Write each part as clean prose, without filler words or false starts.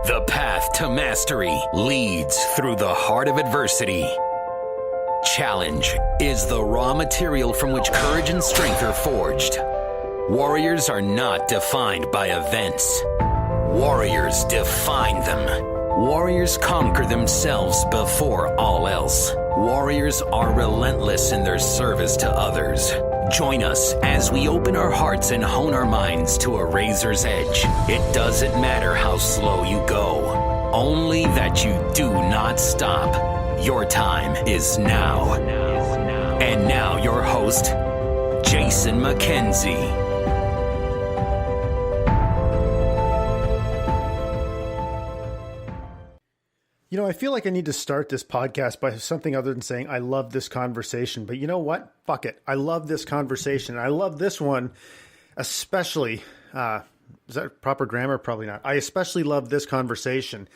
The path to mastery leads through the heart of adversity. Challenge is the raw material from which courage and strength are forged. Warriors are not defined by events. Warriors define them. Warriors conquer themselves before all else. Warriors are relentless in their service to others. Join us as we open our hearts and hone our minds to a razor's edge. It doesn't matter how slow you go, only that you do not stop. Your time is now. And now your host, Jason McKenzie. You know, I feel like I need to start this podcast by something other than saying, I love this conversation. But you know what? Fuck it. I love this conversation. I love this one, especially. Is that proper grammar? Probably not. I especially love this conversation.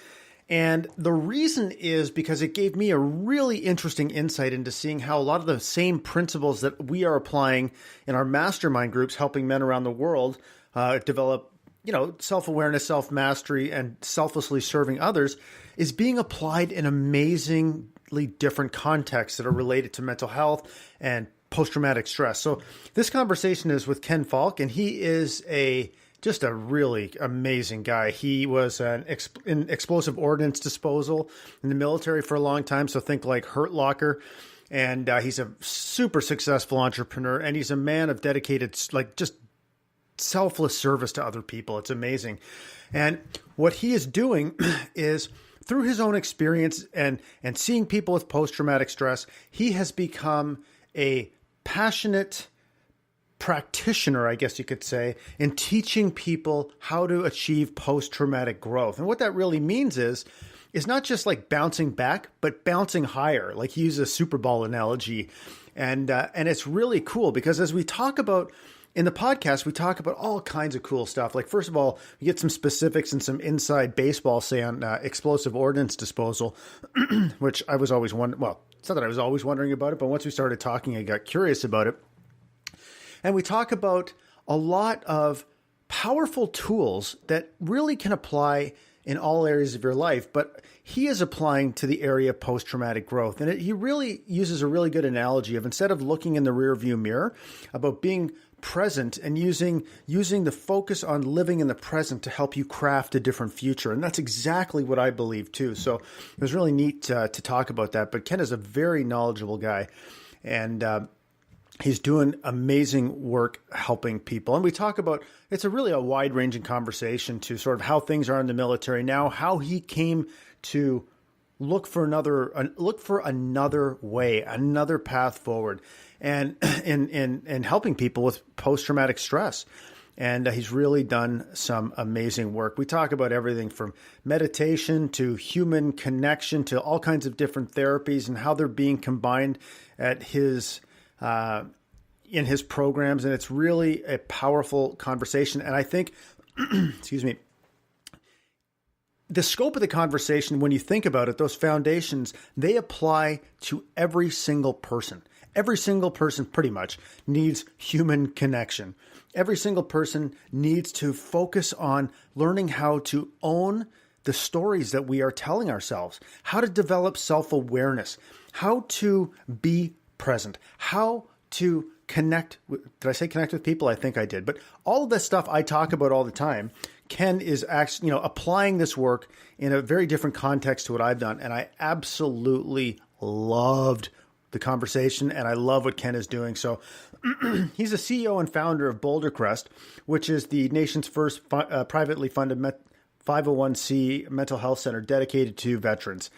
And the reason is because it gave me a really interesting insight into seeing how a lot of the same principles that we are applying in our mastermind groups, helping men around the world develop, self-awareness, self-mastery, and selflessly serving others, is being applied in amazingly different contexts that are related to mental health and post-traumatic stress. So this conversation is with Ken Falke, and he is just a really amazing guy. He was in explosive ordnance disposal in the military for a long time, so think like Hurt Locker. And he's a super successful entrepreneur, and he's a man of dedicated, just selfless service to other people. It's amazing. And what he is doing is, through his own experience and seeing people with post-traumatic stress, he has become a passionate practitioner, I guess you could say, in teaching people how to achieve post-traumatic growth. And what that really means is not just like bouncing back, but bouncing higher. Like, he uses a Super Bowl analogy. And it's really cool because as we talk about in the podcast, we talk about all kinds of cool stuff. Like, first of all, we get some specifics and some inside baseball, say, on explosive ordnance disposal, which I was always wondering. Well, it's not that I was always wondering about it, but once we started talking, I got curious about it. And we talk about a lot of powerful tools that really can apply in all areas of your life, but he is applying to the area of post-traumatic growth. And he really uses a really good analogy of, instead of looking in the rearview mirror, about being present and using the focus on living in the present to help you craft a different future. And that's exactly what I believe too. So it was really neat to talk about that. But Ken is a very knowledgeable guy, and he's doing amazing work helping people. And we talk about, it's a really wide-ranging conversation to sort of how things are in the military now, how he came to look for another way, another path forward, and in helping people with post-traumatic stress. And he's really done some amazing work. We talk about everything from meditation to human connection to all kinds of different therapies and how they're being combined at his in his programs. And it's really a powerful conversation. And I think, excuse me, the scope of the conversation, when you think about it, those foundations, they apply to every single person. Every single person pretty much needs human connection. Every single person needs to focus on learning how to own the stories that we are telling ourselves, how to develop self-awareness, how to be present, how to connect with, did I say connect with people? I think I did. But all of this stuff I talk about all the time, Ken is actually, applying this work in a very different context to what I've done. And I absolutely loved the conversation, and I love what Ken is doing. So he's the CEO and founder of Boulder Crest, which is the nation's first privately funded 501c mental health center dedicated to veterans.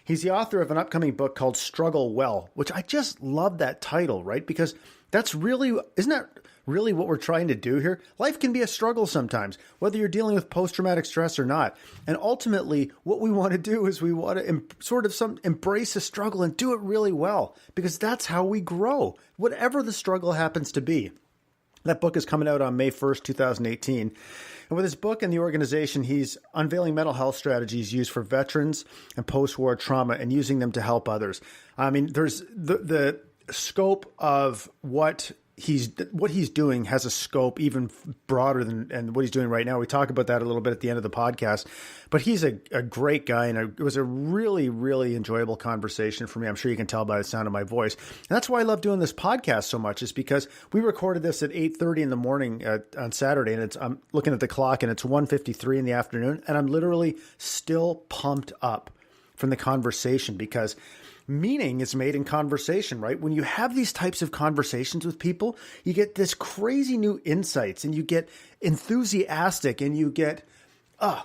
He's the author of an upcoming book called Struggle Well, which I just love that title, right? Because isn't that really what we're trying to do here? Life can be a struggle sometimes, whether you're dealing with post-traumatic stress or not. And ultimately, what we want to do is we want to embrace a struggle and do it really well, because that's how we grow, whatever the struggle happens to be. That book is coming out on May 1st, 2018. And with his book and the organization, he's unveiling mental health strategies used for veterans and post-war trauma and using them to help others. I mean, there's the scope of what what he's doing has a scope even broader than what he's doing right now. We talk about that a little bit at the end of the podcast, but he's a great guy, and it was a really, really enjoyable conversation for me. I'm sure you can tell by the sound of my voice. And that's why I love doing this podcast so much, is because we recorded this at 8:30 in the morning on Saturday, and I'm looking at the clock and it's 1:53 in the afternoon, and I'm literally still pumped up from the conversation, because meaning is made in conversation, right? When you have these types of conversations with people, you get this crazy new insights, and you get enthusiastic, and you get,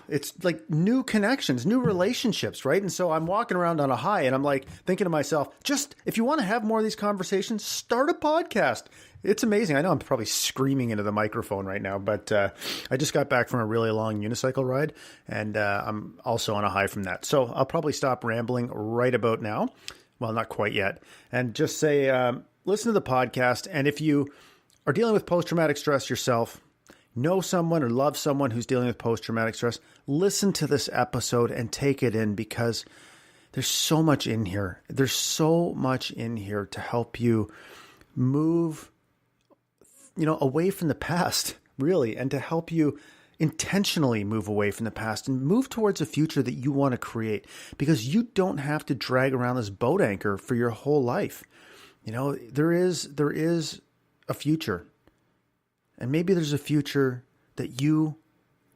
it's like new connections, new relationships, right? And so I'm walking around on a high, and I'm like thinking to myself, just if you want to have more of these conversations, start a podcast. It's amazing. I know I'm probably screaming into the microphone right now, but I just got back from a really long unicycle ride, and I'm also on a high from that. So I'll probably stop rambling right about now. Well, not quite yet. And just say, listen to the podcast. And if you are dealing with post-traumatic stress yourself, know someone or love someone who's dealing with post-traumatic stress, listen to this episode and take it in, because there's so much in here. There's so much in here to help you move away from the past, really, and to help you intentionally move away from the past and move towards a future that you want to create, because you don't have to drag around this boat anchor for your whole life. There is a future, and maybe there's a future that you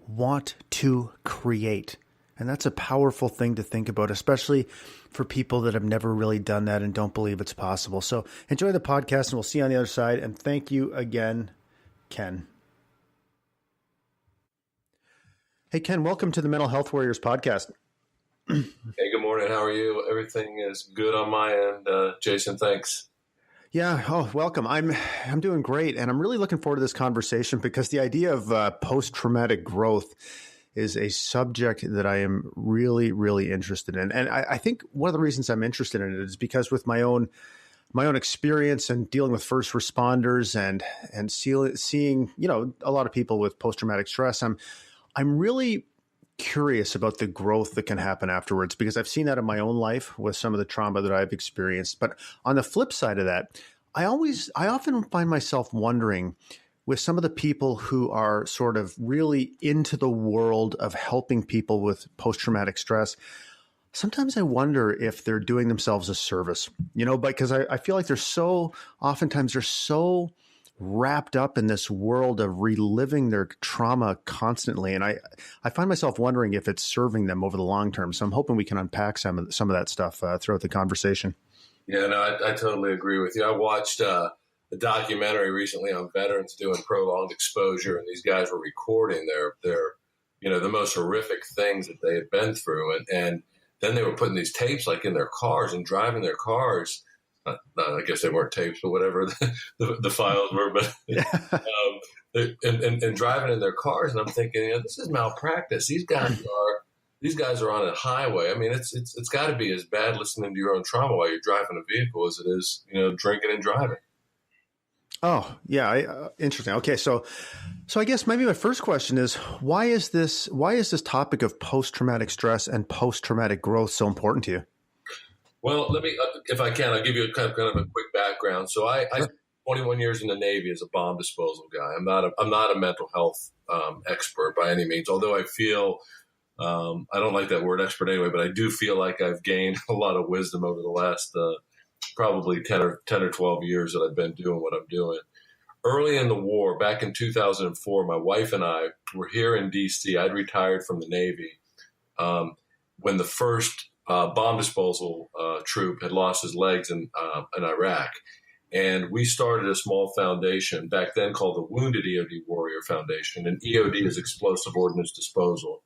want to create. And that's a powerful thing to think about, especially for people that have never really done that and don't believe it's possible. So enjoy the podcast, and we'll see you on the other side. And thank you again, Ken. Hey, Ken, welcome to the Mental Health Warriors podcast. Hey, good morning. How are you? Everything is good on my end. Jason, thanks. Yeah. Oh, welcome. I'm doing great. And I'm really looking forward to this conversation, because the idea of post-traumatic growth is a subject that I am really, really interested in. And I think one of the reasons I'm interested in it is because with my own experience and dealing with first responders and seeing, a lot of people with post-traumatic stress, I'm really curious about the growth that can happen afterwards, because I've seen that in my own life with some of the trauma that I've experienced. But on the flip side of that, I often find myself wondering, with some of the people who are sort of really into the world of helping people with post-traumatic stress, sometimes I wonder if they're doing themselves a service, because I feel like they're so wrapped up in this world of reliving their trauma constantly. And I find myself wondering if it's serving them over the long term. So I'm hoping we can unpack some of that stuff throughout the conversation. Yeah, no, I totally agree with you. I watched a documentary recently on veterans doing prolonged exposure, and these guys were recording their the most horrific things that they had been through, and then they were putting these tapes like in their cars and driving their cars. I guess they weren't tapes, but whatever the files were, but and driving in their cars, and I'm thinking, this is malpractice. These guys are on a highway. I mean, it's got to be as bad listening to your own trauma while you're driving a vehicle as it is, drinking and driving. Oh, yeah. Interesting. Okay. So I guess maybe my first question is, why is this topic of post-traumatic stress and post-traumatic growth so important to you? Well, let me, if I can, I'll give you kind of a quick background. So I spent 21 years in the Navy as a bomb disposal guy. I'm not a mental health expert by any means, although I feel, I don't like that word expert anyway, but I do feel like I've gained a lot of wisdom over the last probably 10 or 12 years that I've been doing what I'm doing. Early in the war, back in 2004, my wife and I were here in D.C. I'd retired from the Navy when the first bomb disposal troop had lost his legs in Iraq. And we started a small foundation back then called the Wounded EOD Warrior Foundation. And EOD is Explosive Ordnance Disposal.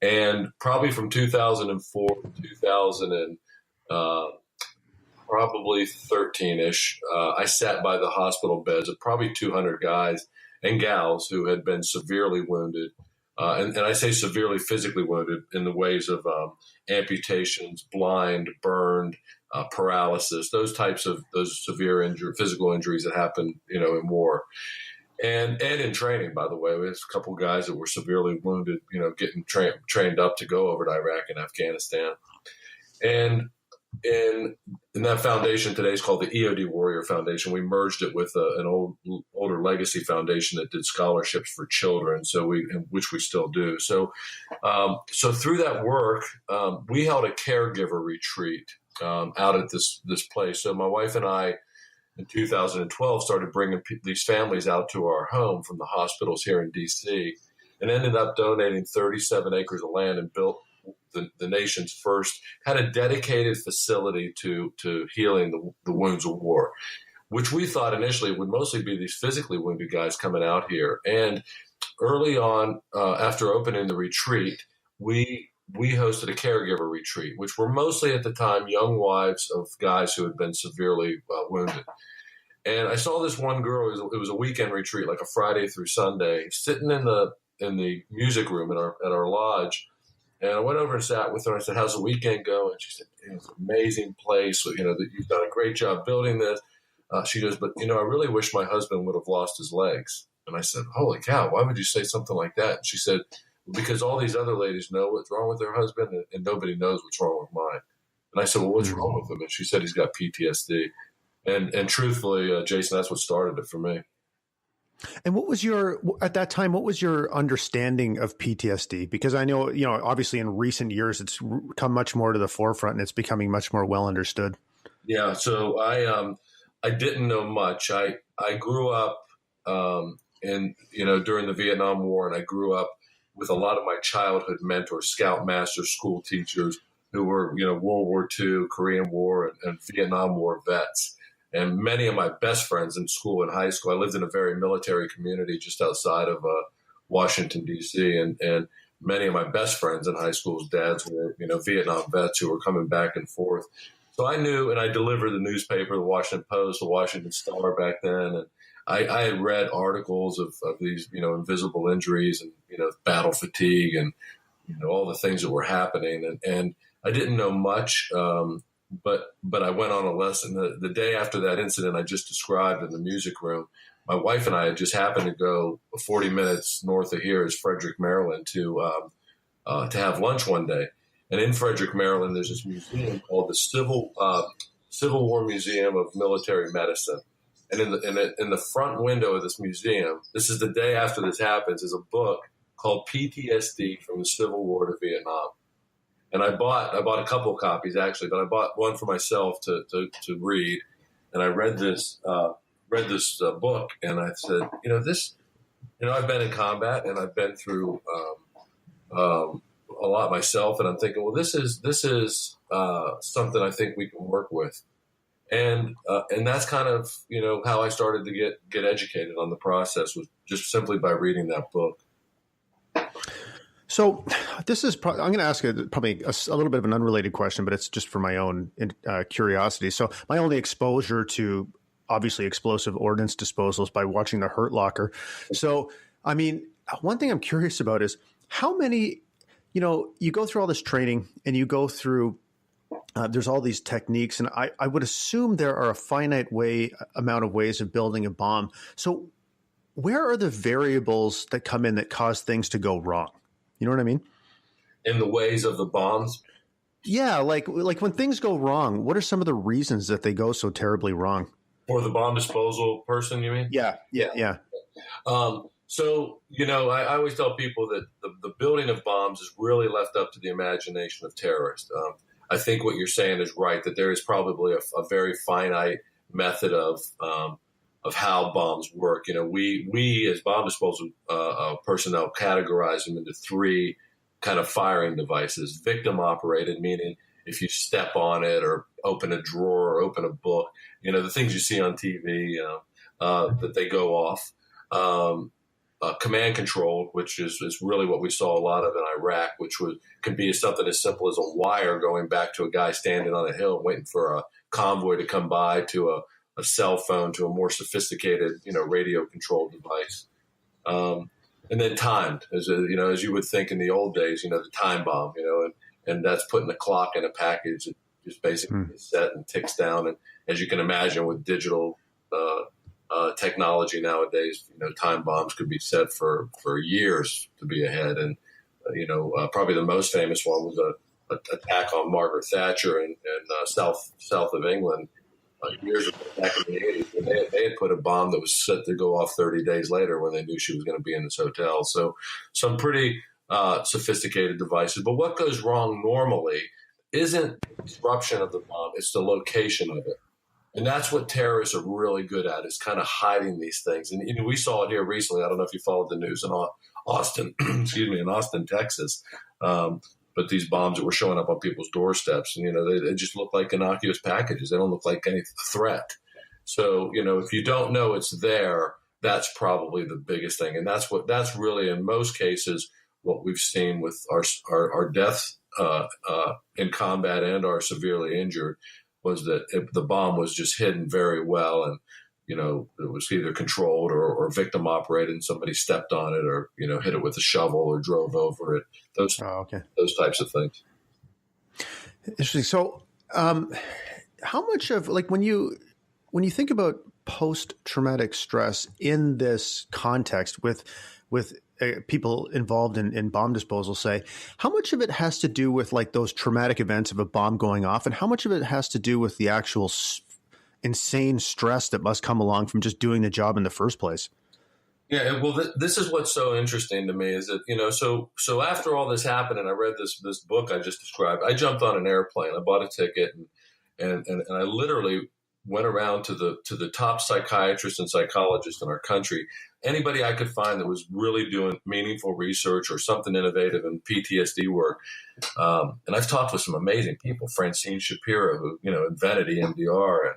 And probably from 2004 to 2000 probably 13-ish, I sat by the hospital beds of probably 200 guys and gals who had been severely wounded. And I say severely physically wounded in the ways of amputations, blind, burned, paralysis, those severe physical injuries that happen, in war. And in training, by the way, we had a couple of guys that were severely wounded, getting trained up to go over to Iraq and Afghanistan. And in that foundation today is called the EOD Warrior Foundation. We merged it with an older legacy foundation that did scholarships for children. Which we still do. So through that work, we held a caregiver retreat out at this place. So my wife and I, in 2012, started bringing these families out to our home from the hospitals here in DC, and ended up donating 37 acres of land and built the nation's first kind of dedicated facility to healing the wounds of war, which we thought initially would mostly be these physically wounded guys coming out here. And early on, after opening the retreat, we hosted a caregiver retreat, which were mostly at the time young wives of guys who had been severely wounded. And I saw this one girl, it was a weekend retreat, like a Friday through Sunday, sitting in the music room at our lodge. And I went over and sat with her. And I said, "How's the weekend go?" And she said, "It's an amazing place. You know, that you've done a great job building this." She goes, "But, I really wish my husband would have lost his legs." And I said, "Holy cow, why would you say something like that?" And she said, "Because all these other ladies know what's wrong with their husband, and nobody knows what's wrong with mine." And I said, "Well, what's wrong with him?" And she said, "He's got PTSD." And truthfully, Jason, that's what started it for me. And at that time, what was your understanding of PTSD? Because I know, obviously in recent years, it's come much more to the forefront and it's becoming much more well understood. Yeah. So I didn't know much. I grew up, during the Vietnam War, and I grew up with a lot of my childhood mentors, scoutmasters, school teachers who were, World War II, Korean War, and Vietnam War vets. And many of my best friends in school and high school, I lived in a very military community just outside of Washington, D.C. And many of my best friends in high school's dads were, Vietnam vets who were coming back and forth. So I knew, and I delivered the newspaper, the Washington Post, the Washington Star back then. And I had read articles of these, invisible injuries and, battle fatigue and, all the things that were happening. And I didn't know much. But I went on a lesson. The day after that incident I just described in the music room, my wife and I had just happened to go 40 minutes north of here is Frederick, Maryland, to have lunch one day. And in Frederick, Maryland, there's this museum called the Civil War Museum of Military Medicine. And in the front window of this museum, this is the day after this happens, is a book called PTSD from the Civil War to Vietnam. And I bought a couple of copies actually, but I bought one for myself to read. And I read this book, and I said, I've been in combat and I've been through a lot myself, and I'm thinking, well, this is something I think we can work with. And that's kind of, how I started to get educated on the process, was just simply by reading that book. So this is I'm going to ask probably a little bit of an unrelated question, but it's just for my own curiosity. So my only exposure to obviously explosive ordnance disposals by watching The Hurt Locker. So, I mean, one thing I'm curious about is how many, you go through all this training and you go through, there's all these techniques, and I would assume there are a finite amount of ways of building a bomb. So where are the variables that come in that cause things to go wrong? You know what I mean? In the ways of the bombs? Yeah, like when things go wrong, what are some of the reasons that they go so terribly wrong? For the bomb disposal person, you mean? Yeah. So, I always tell people that the building of bombs is really left up to the imagination of terrorists. I think what you're saying is right, that there is probably a very finite method of how bombs work. We as bomb disposal personnel categorize them into three kind of firing devices: victim operated, meaning if you step on it or open a drawer or open a book, the things you see on TV, that they go off. Command controlled, which is really what we saw a lot of in Iraq, which could be something as simple as a wire going back to a guy standing on a hill waiting for a convoy to come by, to a cell phone, to a more sophisticated, radio controlled device. And then timed, as you would think in the old days, the time bomb, and that's putting a clock in a package. It just basically is set and ticks down. And as you can imagine, with digital technology nowadays, time bombs could be set for years to be ahead. And, probably the most famous one was attack on Margaret Thatcher in south of England years ago, back in the 80s. And they had put a bomb that was set to go off 30 days later when they knew she was going to be in this hotel. So some pretty sophisticated devices. But what goes wrong normally isn't the disruption of the bomb, it's the location of it. And that's what terrorists are really good at, is kind of hiding these things. And we saw it here recently. I don't know if you followed the news in Austin, in Austin, Texas. But these bombs that were showing up on people's doorsteps, and, they just look like innocuous packages. They don't look like any threat. So, if you don't know it's there, that's probably the biggest thing. And that's really, in most cases, what we've seen with our deaths in combat and our severely injured, was that the bomb was just hidden very well. And, it was either controlled or victim operated, and somebody stepped on it, or, hit it with a shovel or drove over it. Those types of things. Interesting. So, how much of, like, when you think about post-traumatic stress in this context with people involved in bomb disposal, say, how much of it has to do with, like, those traumatic events of a bomb going off, and how much of it has to do with the actual insane stress that must come along from just doing the job in the first place? Yeah, well, this is what's so interesting to me, is that, so after all this happened, and I read this book I just described, I jumped on an airplane, I bought a ticket, and I literally went around to the top psychiatrists and psychologists in our country, anybody I could find that was really doing meaningful research or something innovative in PTSD work. And I've talked with some amazing people, Francine Shapiro, who, invented EMDR,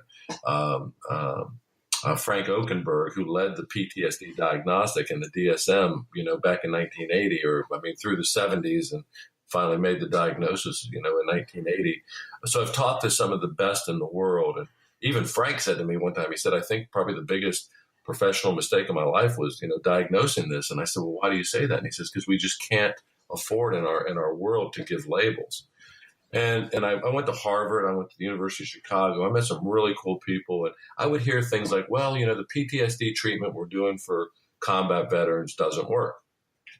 and Frank Okenberg, who led the PTSD diagnostic and the DSM, back in 1980, through the 70s, and finally made the diagnosis, in 1980. So I've talked to some of the best in the world. And even Frank said to me one time, he said, I think probably the biggest professional mistake of my life was, diagnosing this. And I said, well, why do you say that? And he says, because we just can't afford in our world to give labels. And I went to Harvard, I went to the University of Chicago, I met some really cool people, and I would hear things like, well, the PTSD treatment we're doing for combat veterans doesn't work.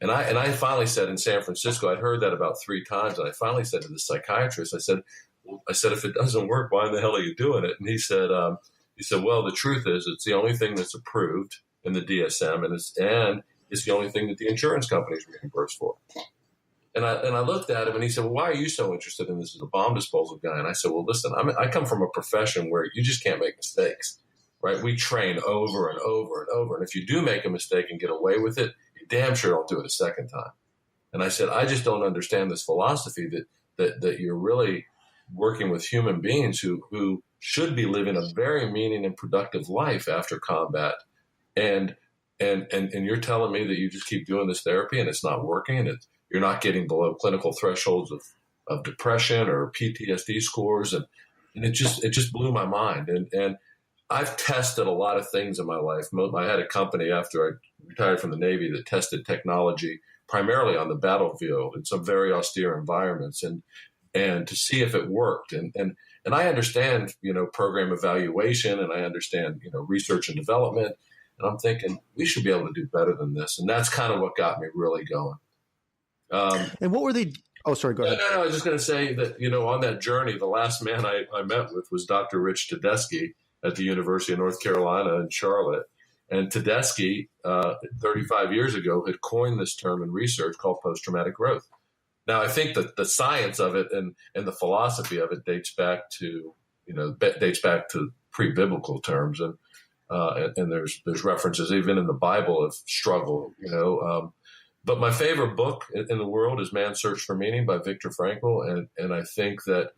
And I finally said, in San Francisco, I'd heard that about 3 times, and I finally said to the psychiatrist, I said, if it doesn't work, why in the hell are you doing it? And he said, well, the truth is, it's the only thing that's approved in the DSM, and it's the only thing that the insurance companies reimburse for. And I looked at him, and he said, well, why are you so interested in this as a bomb disposal guy? And I said, well, listen, I come from a profession where you just can't make mistakes, right? We train over and over and over. And if you do make a mistake and get away with it, you damn sure don't do it a second time. And I said, I just don't understand this philosophy that you're really working with human beings who should be living a very meaning and productive life after combat. And you're telling me that you just keep doing this therapy and it's not working, and you're not getting below clinical thresholds of depression or PTSD scores. And it just blew my mind. And I've tested a lot of things in my life. I had a company after I retired from the Navy that tested technology primarily on the battlefield in some very austere environments, and to see if it worked. And I understand, program evaluation, and I understand, research and development. And I'm thinking we should be able to do better than this. And that's kind of what got me really going. And what were they? Oh, sorry, go ahead. No, I was just going to say that, on that journey, the last man I met with was Dr. Rich Tedeschi at the University of North Carolina in Charlotte. And Tedeschi, 35 years ago, had coined this term in research called post-traumatic growth. Now, I think that the science of it and the philosophy of it dates back to pre-biblical terms. And there's references even in the Bible of struggle, But my favorite book in the world is Man's Search for Meaning by Viktor Frankl. And I think that,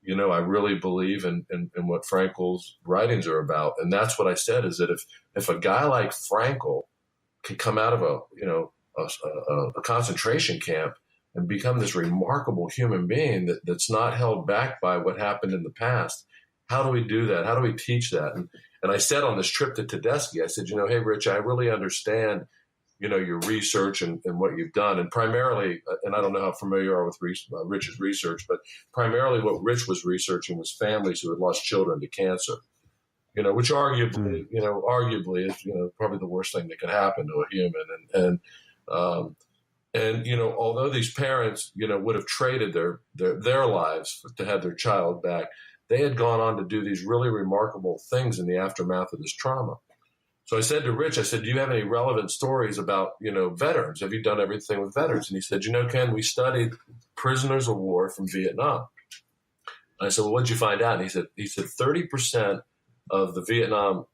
I really believe in what Frankl's writings are about. And that's what I said, is that if a guy like Frankl can come out of a concentration camp and become this remarkable human being that's not held back by what happened in the past, how do we do that? How do we teach that? And I said on this trip to Tedeschi, I said, hey, Rich, I really understand your research and what you've done. And primarily, and I don't know how familiar you are with Rich's research, but primarily what Rich was researching was families who had lost children to cancer, which arguably is, probably the worst thing that could happen to a human. And, although these parents, would have traded their lives to have their child back, they had gone on to do these really remarkable things in the aftermath of this trauma. So I said to Rich, do you have any relevant stories about, veterans? Have you done everything with veterans? And he said, Ken, we studied prisoners of war from Vietnam. And I said, well, what'd you find out? And he said 30% of the Vietnam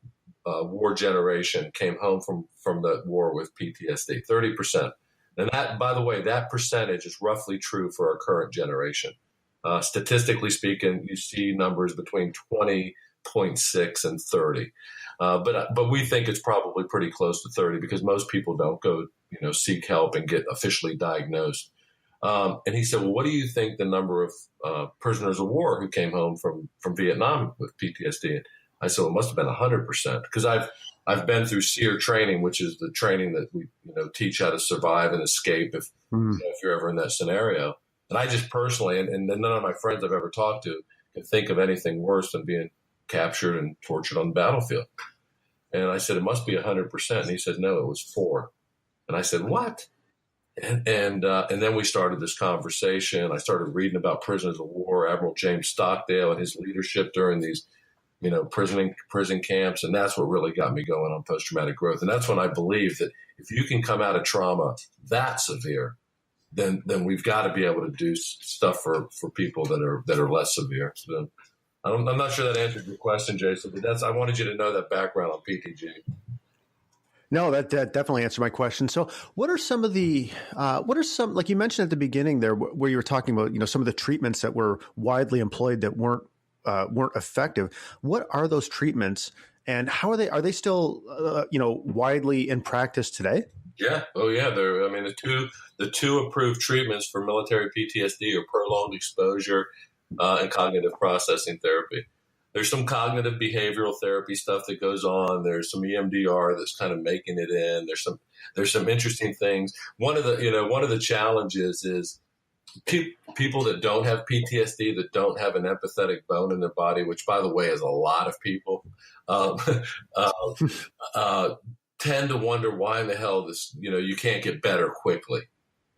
war generation came home from the war with PTSD, 30%. And that, by the way, that percentage is roughly true for our current generation. Statistically speaking, you see numbers between 20.6 and 30. But we think it's probably pretty close to 30 because most people don't go, seek help and get officially diagnosed. And he said, well, what do you think the number of prisoners of war who came home from Vietnam with PTSD? I said, well, it must have been 100% because I've been through SEER training, which is the training that we teach how to survive and escape if you're ever in that scenario. And I just personally, and none of my friends I've ever talked to can think of anything worse than being captured and tortured on the battlefield. And I said, it must be 100%. And he said, no, it was 4. And I said, what? And then we started this conversation. I started reading about prisoners of war, Admiral James Stockdale and his leadership during these, prison camps. And that's what really got me going on post-traumatic growth. And that's when I believe that if you can come out of trauma that severe, then we've got to be able to do stuff for people that are less severe. So I'm not sure that answered your question, Jason, but I wanted you to know that background on PTG. No, that definitely answered my question. So what are some, like you mentioned at the beginning there, where you were talking about, some of the treatments that were widely employed that weren't effective. What are those treatments and how are they still, widely in practice today? Yeah. Oh yeah. The two approved treatments for military PTSD are prolonged exposure and cognitive processing therapy. There's some cognitive behavioral therapy stuff that goes on. There's some EMDR that's kind of making it in. There's some interesting things. One of the challenges is people that don't have PTSD, that don't have an empathetic bone in their body, which by the way is a lot of people, tend to wonder why in the hell this, you can't get better quickly.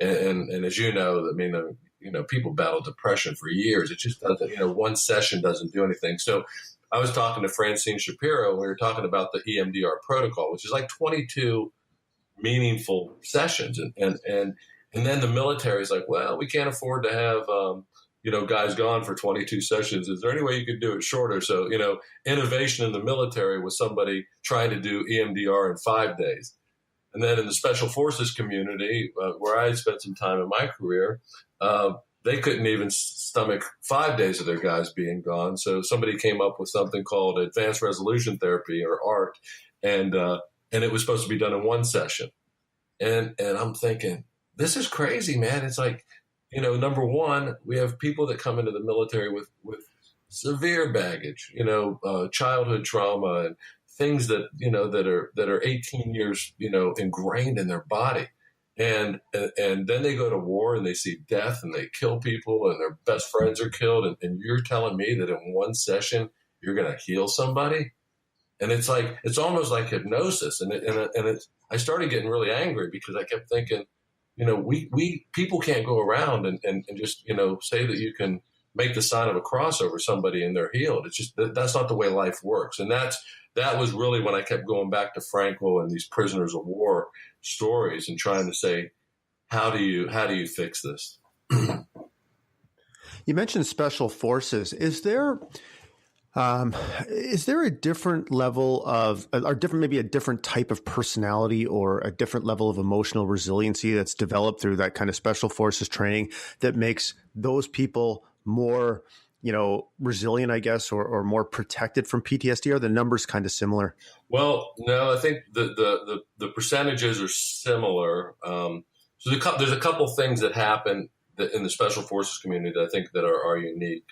And as people battle depression for years. It just doesn't, one session doesn't do anything. So I was talking to Francine Shapiro, and we were talking about the EMDR protocol, which is like 22 meaningful sessions. And then the military is like, well, we can't afford to have, guys gone for 22 sessions. Is there any way you could do it shorter? So, innovation in the military was somebody trying to do EMDR in 5 days. And then in the special forces community, where I had spent some time in my career, they couldn't even stomach 5 days of their guys being gone. So somebody came up with something called advanced resolution therapy, or ART, and it was supposed to be done in one session. And I'm thinking, this is crazy, man. It's like, number one, we have people that come into the military with severe baggage, childhood trauma and things that, that are 18 years, ingrained in their body. And then they go to war and they see death and they kill people and their best friends are killed. And you're telling me that in one session, you're going to heal somebody? And it's like, it's almost like hypnosis. And I started getting really angry because I kept thinking, we people can't go around and just, say that you can make the sign of a cross over somebody and they're healed. It's just, that's not the way life works. And that was really when I kept going back to Franco and these prisoners of war stories and trying to say, how do you fix this? You mentioned special forces. Is there a different level of, maybe a different type of personality or a different level of emotional resiliency that's developed through that kind of special forces training that makes those people more, resilient, I guess, or more protected from PTSD? Are the numbers kind of similar? Well, no, I think the percentages are similar. So there's a couple things that happen in the special forces community that I think that are unique.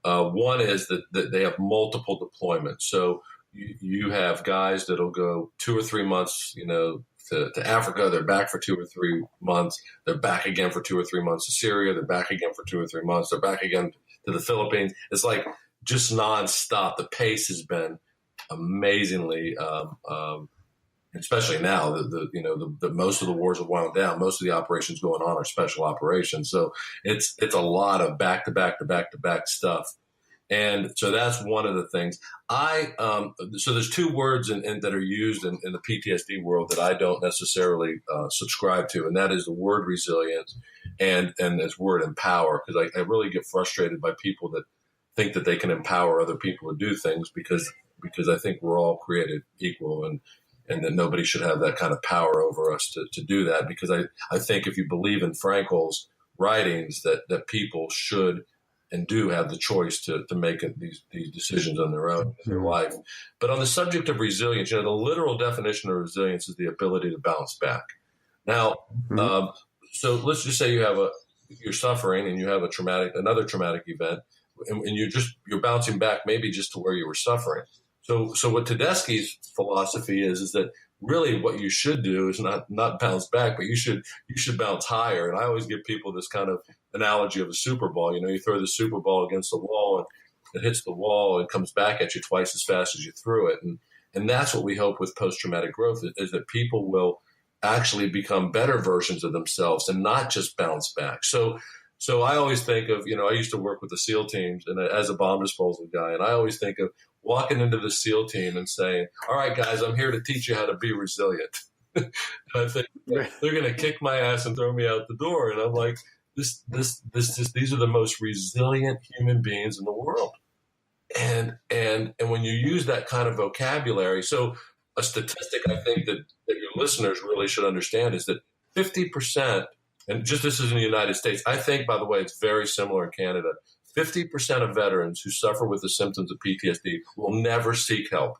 One is that they have multiple deployments. So you have guys that'll go 2 or 3 months, to Africa. They're back for 2 or 3 months. They're back again for 2 or 3 months to Syria. They're back again for 2 or 3 months. They're back again to the Philippines. It's like just nonstop. The pace has been amazingly especially now that the most of the wars have wound down. Most of the operations going on are special operations. So it's a lot of back to back stuff. And so that's one of the things. So there's two words that are used in the PTSD world that I don't necessarily subscribe to, and that is the word resilience and this word empower, because I really get frustrated by people that think that they can empower other people to do things, because I think we're all created equal, and that nobody should have that kind of power over us to do that, because I think if you believe in Frankl's writings that people should and do have the choice to make these decisions on their own in their life. But on the subject of resilience, the literal definition of resilience is the ability to bounce back. Now, so let's just say you're suffering and you have another traumatic event, and you're bouncing back maybe just to where you were suffering. So what Tedeschi's philosophy is that really what you should do is not bounce back, but you should bounce higher. And I always give people this kind of analogy of a Super Ball. You throw the Super Ball against the wall, and it hits the wall and comes back at you twice as fast as you threw it. And that's what we hope with post-traumatic growth, is that people will actually become better versions of themselves and not just bounce back. So I always think of, I used to work with the SEAL teams and as a bomb disposal guy, and I always think of walking into the SEAL team and saying, all right, guys, I'm here to teach you how to be resilient. And I think they're going to kick my ass and throw me out the door. And I'm like, these are the most resilient human beings in the world. And when you use that kind of vocabulary, so a statistic I think that your listeners really should understand is that 50%, and just this is in the United States, I think, by the way, it's very similar in Canada, 50% of veterans who suffer with the symptoms of PTSD will never seek help.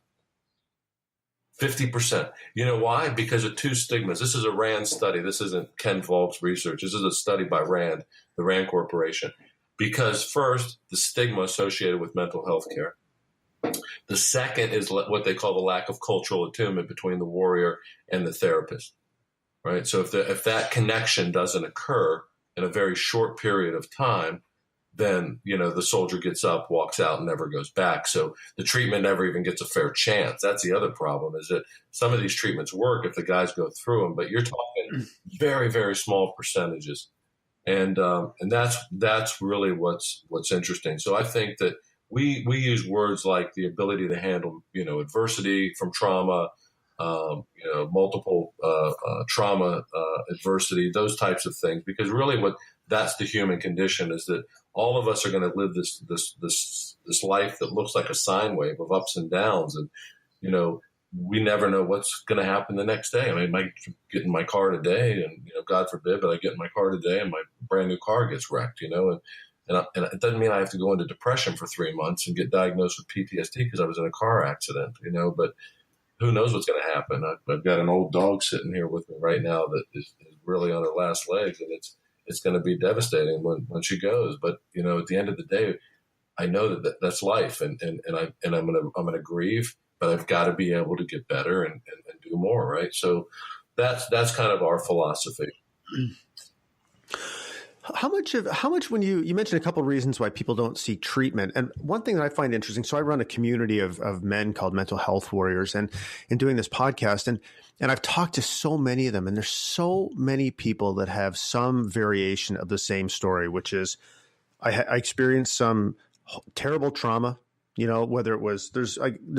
50%. You know why? Because of two stigmas. This is a RAND study. This isn't Ken Falke's research. This is a study by RAND, the RAND Corporation. Because first, the stigma associated with mental health care. The second is what they call the lack of cultural attunement between the warrior and the therapist. Right? So if that connection doesn't occur in a very short period of time, then, the soldier gets up, walks out, and never goes back. So the treatment never even gets a fair chance. That's the other problem, is that some of these treatments work if the guys go through them, but you're talking very, very small percentages. And that's really what's interesting. So I think that we use words like the ability to handle, adversity from trauma, multiple trauma, adversity, those types of things, because really that's the human condition, is that all of us are going to live this life that looks like a sine wave of ups and downs. And, we never know what's going to happen the next day. I mean, I might get in my car today and, God forbid, but I get in my car today and my brand new car gets wrecked, and it doesn't mean I have to go into depression for 3 months and get diagnosed with PTSD because I was in a car accident, but who knows what's going to happen. I've got an old dog sitting here with me right now that is really on her last legs, and it's going to be devastating when she goes. But, at the end of the day, I know that's life, and I'm going to grieve, but I've got to be able to get better and do more. Right. So that's kind of our philosophy. How much when you mentioned a couple of reasons why people don't seek treatment. And one thing that I find interesting, so I run a community of men called Mental Health Warriors, and in doing this podcast, and I've talked to so many of them, and there's so many people that have some variation of the same story, which is I experienced some terrible trauma, whether it was, there's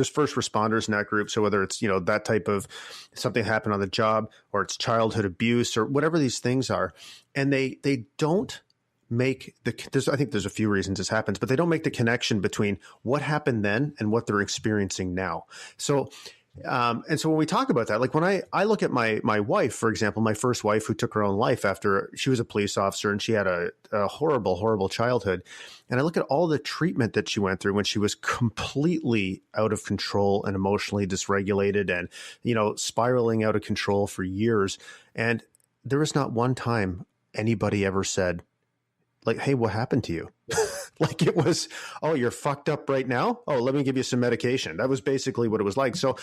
first responders in that group. So whether it's, that type of something happened on the job, or it's childhood abuse, or whatever these things are. And they don't make I think there's a few reasons this happens, but they don't make the connection between what happened then and what they're experiencing now. So, and so when we talk about that, like when I look at my wife, for example, my first wife who took her own life after she was a police officer, and she had a horrible, horrible childhood. And I look at all the treatment that she went through when she was completely out of control and emotionally dysregulated and, spiraling out of control for years. And there was not one time anybody ever said, like, hey, what happened to you? Like it was, oh, you're fucked up right now? Oh, let me give you some medication. That was basically what it was like. So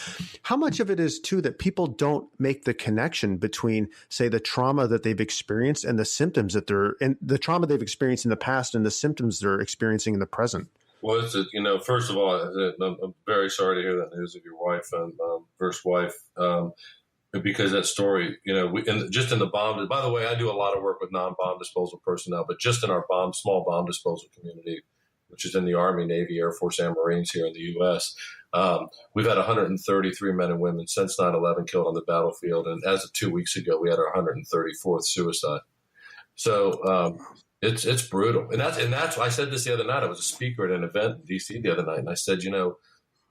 how much of it is too that people don't make the connection between, say, the trauma that they've experienced and the symptoms and the trauma they've experienced in the past and the symptoms they're experiencing in the present? Well, first of all, I'm very sorry to hear that news of your wife and first wife, because that story, just in the bomb. By the way, I do a lot of work with non-bomb disposal personnel, but just in our small bomb disposal community, which is in the Army, Navy, Air Force, and Marines here in the U.S., we've had 133 men and women since 9/11 killed on the battlefield, and as of 2 weeks ago, we had our 134th suicide. So it's brutal, and that's I said this the other night. I was a speaker at an event in D.C. the other night, and I said,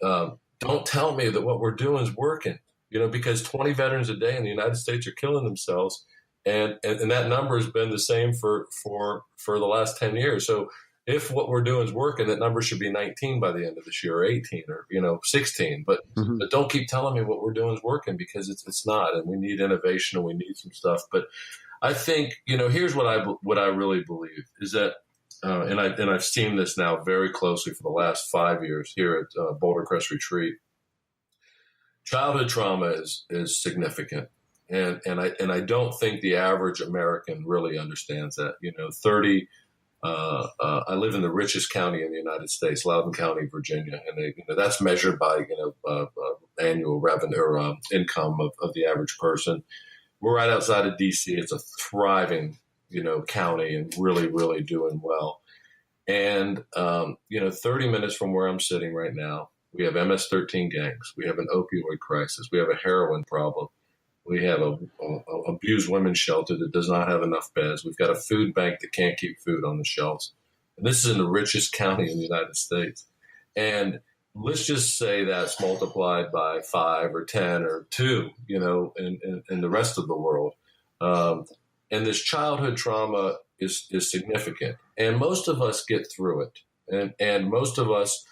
don't tell me that what we're doing is working, because 20 veterans a day in the United States are killing themselves, and that number has been the same for the last 10 years. So if what we're doing is working, that number should be 19 by the end of this year, or 18, or 16. But don't keep telling me what we're doing is working, because it's not, and we need innovation and we need some stuff. But I think here's what I really believe is that, and I've seen this now very closely for the last 5 years here at Boulder Crest Retreat. Childhood trauma is significant, and I don't think the average American really understands that. 30. I live in the richest county in the United States, Loudoun County, Virginia, and that's measured by annual revenue or income of the average person. We're right outside of D.C. It's a thriving county and really, really doing well. And 30 minutes from where I'm sitting right now, we have MS-13 gangs. We have an opioid crisis. We have a heroin problem. We have a abused women's shelter that does not have enough beds. We've got a food bank that can't keep food on the shelves. And this is in the richest county in the United States. And let's just say that's multiplied by 5 or 10 or 2, in the rest of the world. And this childhood trauma is significant. And most of us get through it. And most of us,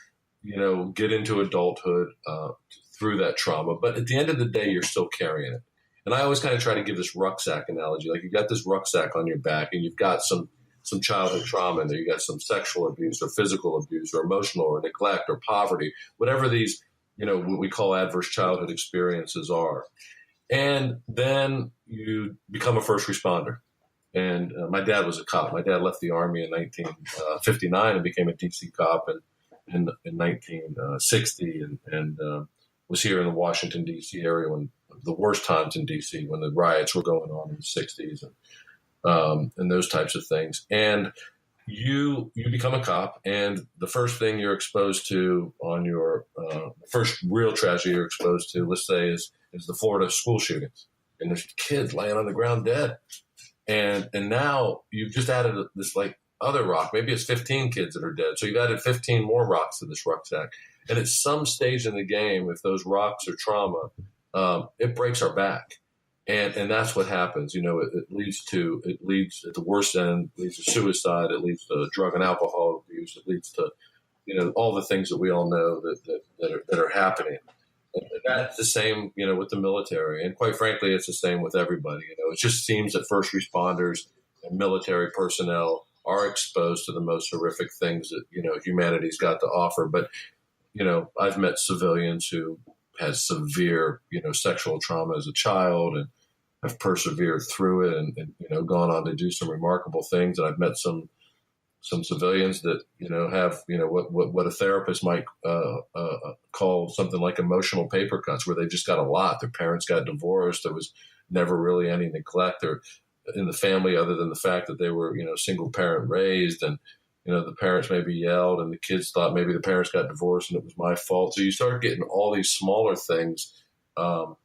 get into adulthood through that trauma. But at the end of the day, you're still carrying it. And I always kind of try to give this rucksack analogy. Like, you got this rucksack on your back, and you've got some childhood trauma in there. You got some sexual abuse or physical abuse or emotional or neglect or poverty, whatever these, what we call adverse childhood experiences are. And then you become a first responder. And my dad was a cop. My dad left the Army in 1959 and became a DC cop in 1960 and was here in the Washington, D.C. area when the worst times in D.C., when the riots were going on in the 60s and those types of things. And you become a cop, and the first thing you're exposed to on your first real tragedy you're exposed to, let's say, is the Florida school shootings. And there's kids laying on the ground dead. And now you've just added this other rock. Maybe it's 15 kids that are dead. So you've added 15 more rocks to this rucksack. And at some stage in the game, if those rocks are trauma, it breaks our back. And that's what happens. It leads at the worst end, leads to suicide. It leads to drug and alcohol abuse. It leads to, all the things that we all know that are happening. And that's the same, with the military. And quite frankly, it's the same with everybody. It just seems that first responders and military personnel are exposed to the most horrific things that, humanity's got to offer. But, I've met civilians who had severe, sexual trauma as a child and have persevered through it and gone on to do some remarkable things. And I've met some civilians that, have, what a therapist might call something like emotional paper cuts, where they just got a lot. Their parents got divorced. There was never really any neglect in the family, other than the fact that they were, single parent raised, and, the parents maybe yelled, and the kids thought maybe the parents got divorced and it was my fault. So you start getting all these smaller things kind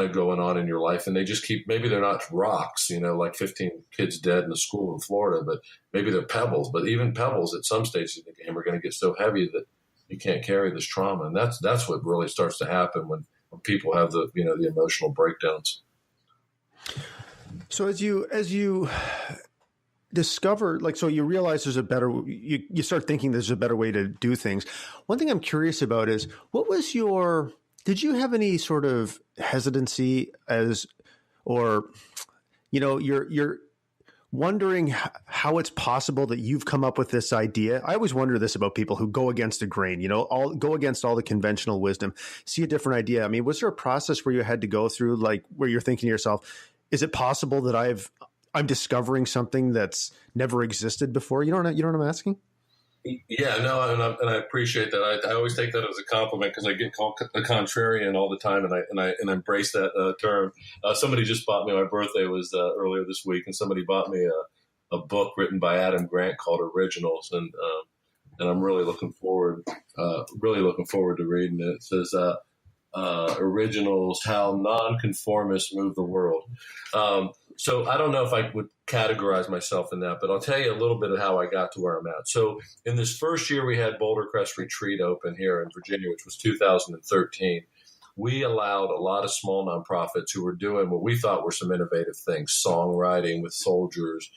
of going on in your life, and they just keep, maybe they're not rocks, like 15 kids dead in a school in Florida, but maybe they're pebbles. But even pebbles at some stages of the game are going to get so heavy that you can't carry this trauma. And that's what really starts to happen when people have the emotional breakdowns. So as you discover, so you realize there's a better, you start thinking there's a better way to do things. One thing I'm curious about is, did you have any sort of hesitancy you're wondering how it's possible that you've come up with this idea? I always wonder this about people who go against the grain, go against all the conventional wisdom, see a different idea. I mean, was there a process where you had to go through, where you're thinking to yourself, is it possible that I'm discovering something that's never existed before? You know what I'm asking? Yeah, no, and I appreciate that. I always take that as a compliment because I get called a contrarian all the time, and I embrace that term. Somebody just bought me. My birthday was earlier this week, and somebody bought me a book written by Adam Grant called Originals, and I'm really looking forward to reading it. It says Originals: How Nonconformists Move the World. So I don't know if I would categorize myself in that, but I'll tell you a little bit of how I got to where I'm at. So in this first year, we had Boulder Crest Retreat open here in Virginia, which was 2013. We allowed a lot of small nonprofits who were doing what we thought were some innovative things: songwriting with soldiers,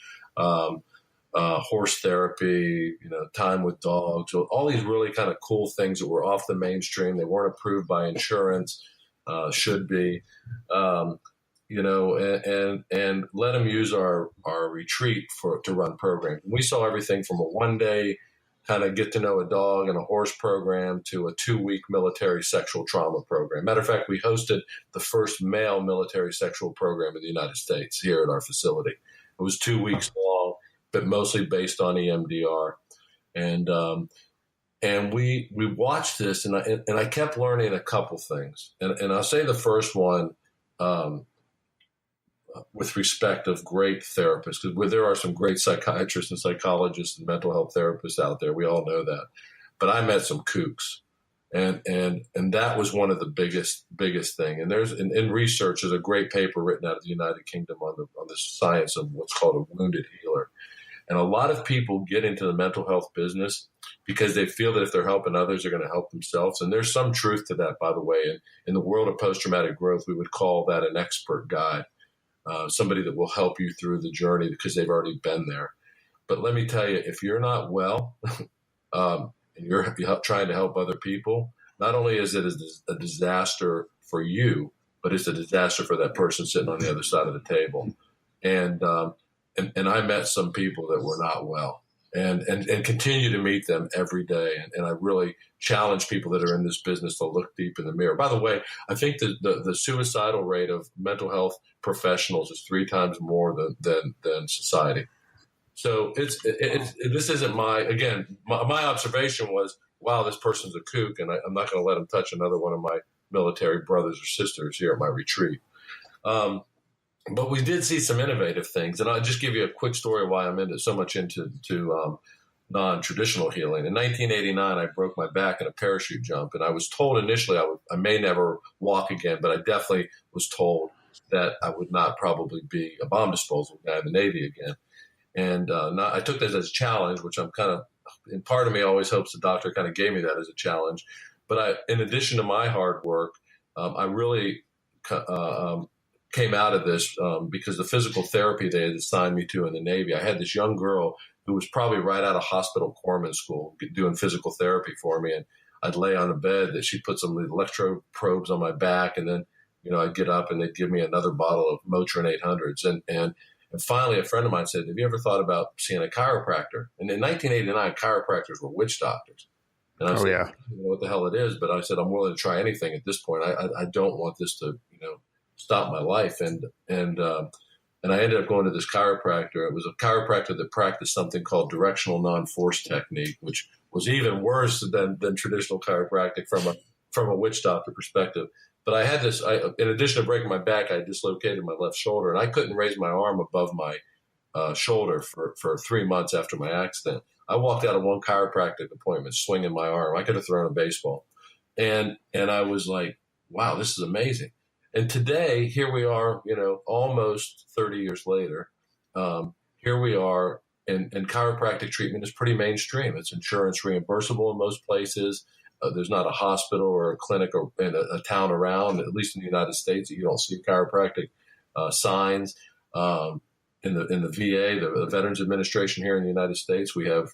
horse therapy, time with dogs, so all these really kind of cool things that were off the mainstream. They weren't approved by insurance, should be. And let them use our retreat to run programs. We saw everything from a 1-day kind of get to know a dog and a horse program to a 2-week military sexual trauma program. Matter of fact, we hosted the first male military sexual program in the United States here at our facility. It was 2 weeks long, but mostly based on EMDR. And we watched this, and I kept learning a couple things. And I'll say the first one, with respect of great therapists, because there are some great psychiatrists and psychologists and mental health therapists out there. We all know that. But I met some kooks, and that was one of the biggest thing. And there's in research, there's a great paper written out of the United Kingdom on the science of what's called a wounded healer. And a lot of people get into the mental health business because they feel that if they're helping others, they're going to help themselves. And there's some truth to that, by the way. And in the world of post-traumatic growth, we would call that an expert guide. Somebody that will help you through the journey because they've already been there. But let me tell you, if you're not well and you're trying to help other people, not only is it a disaster for you, but it's a disaster for that person sitting on the other side of the table. And I met some people that were not well and continue to meet them every day. And I really challenge people that are in this business to look deep in the mirror. By the way, I think the suicidal rate of mental health professionals is 3 times more than society. So this isn't my observation was, wow, this person's a kook, and I'm not going to let him touch another one of my military brothers or sisters here at my retreat. But we did see some innovative things, and I'll just give you a quick story of why I'm so much into non-traditional healing. In 1989, I broke my back in a parachute jump, and I was told initially I may never walk again, but I definitely was told that I would not probably be a bomb disposal guy in the Navy again. And I took that as a challenge, which I'm kind of, and part of me always hopes the doctor kind of gave me that as a challenge. But in addition to my hard work, I really came out of this because the physical therapy they had assigned me to in the Navy, I had this young girl who was probably right out of hospital corpsman school doing physical therapy for me. And I'd lay on a bed that she'd put some electrode probes on my back. And then, I'd get up and they'd give me another bottle of Motrin 800s. And finally, a friend of mine said, have you ever thought about seeing a chiropractor? And in 1989, chiropractors were witch doctors. And I said, I don't know what the hell it is, but I said, I'm willing to try anything at this point. I don't want this to, stop my life. And I ended up going to this chiropractor. It was a chiropractor that practiced something called directional non-force technique, which was even worse than traditional chiropractic from a witch doctor perspective. But I had this, in addition to breaking my back, I dislocated my left shoulder, and I couldn't raise my arm above my shoulder for 3 months after my accident. I walked out of one chiropractic appointment swinging my arm. I could have thrown a baseball. And I was like, wow, this is amazing. And today, here we are, almost 30 years later, here we are, and chiropractic treatment is pretty mainstream. It's insurance reimbursable in most places. There's not a hospital or a clinic or in a town around, at least in the United States, that you don't see chiropractic signs. In the VA, the Veterans Administration here in the United States, we have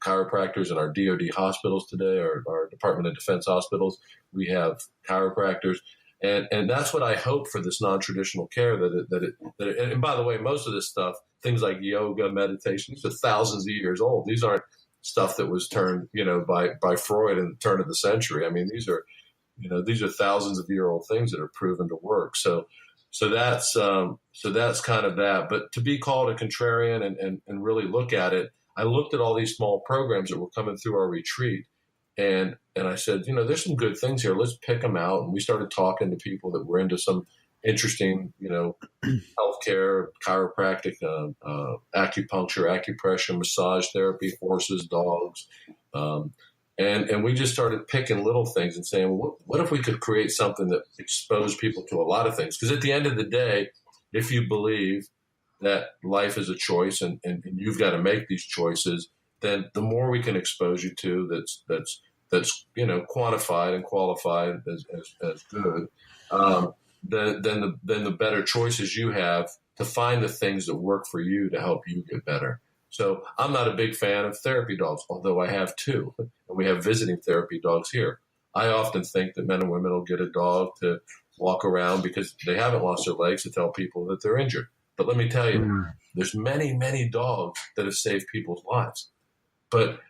chiropractors in our DoD hospitals today, our Department of Defense hospitals. We have chiropractors. And that's what I hope for this non-traditional care and by the way, most of this stuff, things like yoga, meditation, these are thousands of years old. These aren't stuff that was turned, by Freud in the turn of the century. I mean, these are thousands of year old things that are proven to work. So that's kind of that. But to be called a contrarian and really look at it, I looked at all these small programs that were coming through our retreat, and I said, there's some good things here. Let's pick them out. And we started talking to people that were into some interesting, healthcare, chiropractic, acupuncture, acupressure, massage therapy, horses, dogs. And we just started picking little things and saying, well, what if we could create something that exposed people to a lot of things? Because at the end of the day, if you believe that life is a choice and you've got to make these choices, then the more we can expose you to that's quantified and qualified as good, then the better choices you have to find the things that work for you to help you get better. So I'm not a big fan of therapy dogs, although I have two, and we have visiting therapy dogs here. I often think that men and women will get a dog to walk around because they haven't lost their legs to tell people that they're injured. But let me tell you, there's many, many dogs that have saved people's lives. But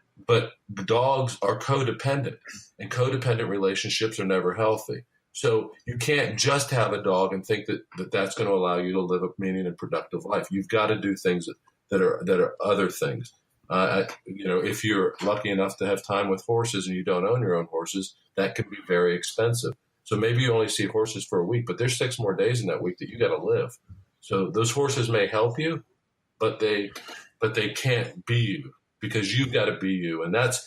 dogs are codependent, and codependent relationships are never healthy. So you can't just have a dog and think that's going to allow you to live a meaning and productive life. You've got to do things that are other things. If you're lucky enough to have time with horses and you don't own your own horses, that can be very expensive. So maybe you only see horses for a week, but there's 6 more days in that week that you got to live. So those horses may help you, but they can't be you, because you've got to be you. And that's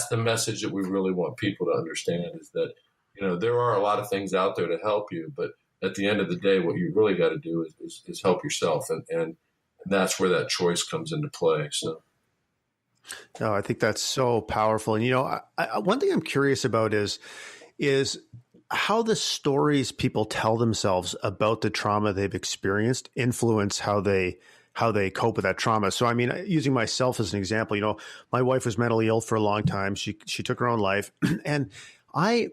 the message that we really want people to understand, is that, there are a lot of things out there to help you, but at the end of the day, what you really got to do is help yourself. And that's where that choice comes into play. So. Oh, I think that's so powerful. And, one thing I'm curious about is how the stories people tell themselves about the trauma they've experienced influence how they cope with that trauma. So, I mean, using myself as an example, my wife was mentally ill for a long time. She took her own life, and I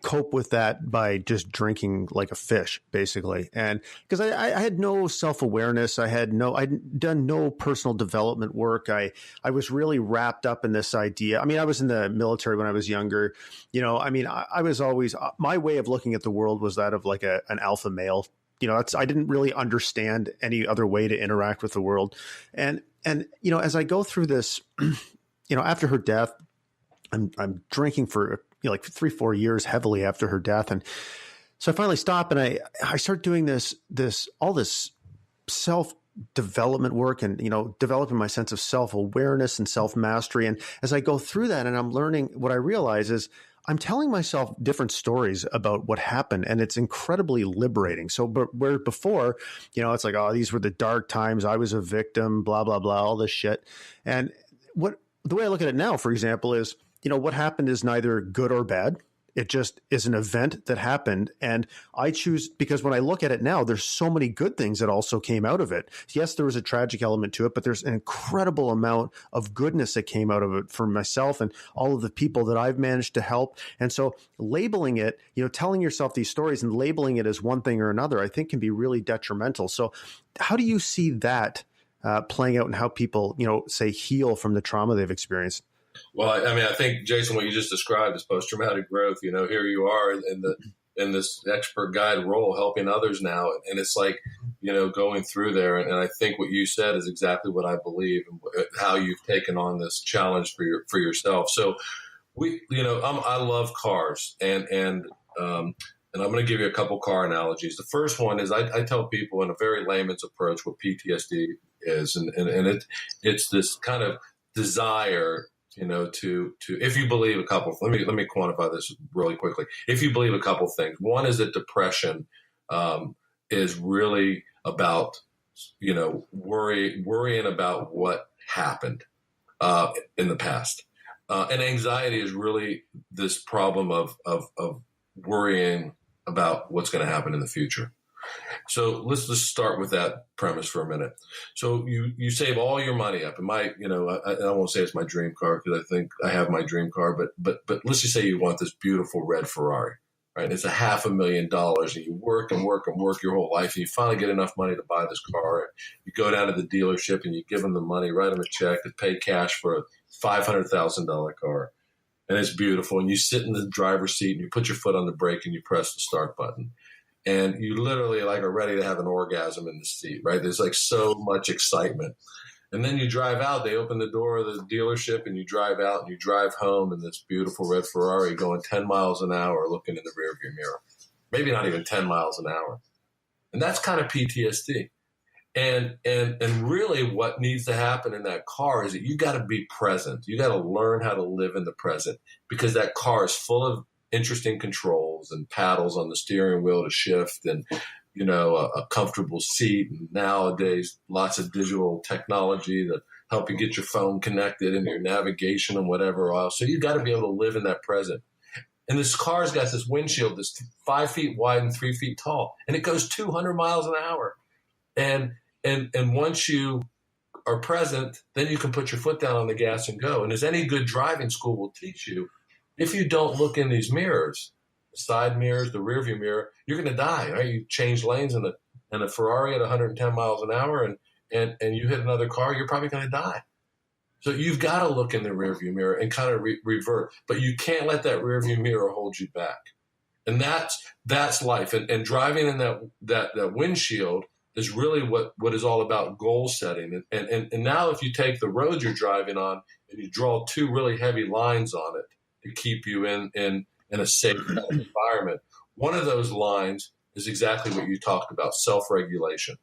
cope with that by just drinking like a fish, basically. And because I had no self-awareness, I'd done no personal development work. I was really wrapped up in this idea. I mean, I was in the military when I was younger. I was always, my way of looking at the world was that of like an alpha male. I didn't really understand any other way to interact with the world. And as I go through this, after her death, I'm drinking for like 3-4 years heavily after her death. And so I finally stopped, and I start doing all this self-development work and, developing my sense of self-awareness and self-mastery. And as I go through that and I'm learning, what I realize is I'm telling myself different stories about what happened, and it's incredibly liberating. So, but where before, it's like, oh, these were the dark times, I was a victim, blah, blah, blah, all this shit. And the way I look at it now, for example, is, what happened is neither good or bad. It just is an event that happened. And I choose, because when I look at it now, there's so many good things that also came out of it. Yes, there was a tragic element to it, but there's an incredible amount of goodness that came out of it for myself and all of the people that I've managed to help. And so labeling it, telling yourself these stories and labeling it as one thing or another, I think can be really detrimental. So how do you see that playing out in how people, say, heal from the trauma they've experienced? Well, I think, Jason, what you just described is post-traumatic growth. Here you are in this expert guide role, helping others now. And it's like, going through there. And I think what you said is exactly what I believe, and how you've taken on this challenge for yourself. So I love cars, and I'm going to give you a couple car analogies. The first one is I tell people in a very layman's approach what PTSD is. And it's this kind of desire, to if you believe a couple, let me quantify this really quickly. If you believe a couple things, one is that depression is really about, worrying about what happened in the past. And anxiety is really this problem of worrying about what's going to happen in the future. So let's just start with that premise for a minute. So you save all your money up. And I won't say it's my dream car, because I think I have my dream car, but let's just say you want this beautiful red Ferrari, right? It's $500,000, and you work and work and work your whole life, and you finally get enough money to buy this car. You go down to the dealership and you give them the money, write them a check to pay cash for a $500,000 car. And it's beautiful. And you sit in the driver's seat and you put your foot on the brake and you press the start button. And you literally are ready to have an orgasm in the seat, right? There's like so much excitement. And then you drive out, they open the door of the dealership and you drive out and you drive home in this beautiful red Ferrari going 10 miles an hour looking in the rearview mirror. Maybe not even 10 miles an hour. And that's kind of PTSD. And really what needs to happen in that car is that you got to be present. You got to learn how to live in the present, because that car is full of interesting controls and paddles on the steering wheel to shift and, you know, a comfortable seat. And nowadays, lots of digital technology that help you get your phone connected and your navigation and whatever else. So you got to be able to live in that present. And this car's got this windshield that's 5 feet wide and 3 feet tall, and it goes 200 miles an hour. And once you are present, then you can put your foot down on the gas and go. And as any good driving school will teach you, if you don't look in these mirrors, the side mirrors, the rear view mirror, you're going to die. Right? You change lanes in a Ferrari at 110 miles an hour, and you hit another car, you're probably going to die. So you've got to look in the rearview mirror and kind of revert, but you can't let that rearview mirror hold you back. And that's life. And driving in that windshield is really what is all about goal setting. And now if you take the road you're driving on and you draw two really heavy lines on it to keep you in a safe environment, one of those lines is exactly what you talked about, self-regulation.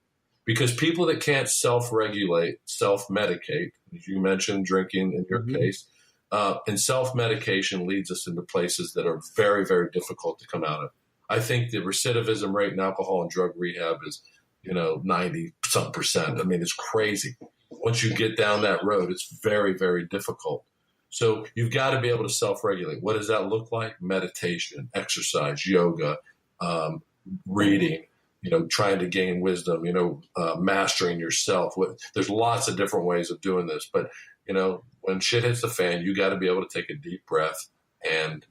Because people that can't self-regulate, self-medicate, as you mentioned, drinking in your case, and self-medication leads us into places that are very, very difficult to come out of. I think the recidivism rate in alcohol and drug rehab is, 90-some%. I mean, it's crazy. Once you get down that road, it's very, very difficult. So you've got to be able to self-regulate. What does that look like? Meditation, exercise, yoga, reading, trying to gain wisdom, mastering yourself. There's lots of different ways of doing this. But, when shit hits the fan, you got to be able to take a deep breath and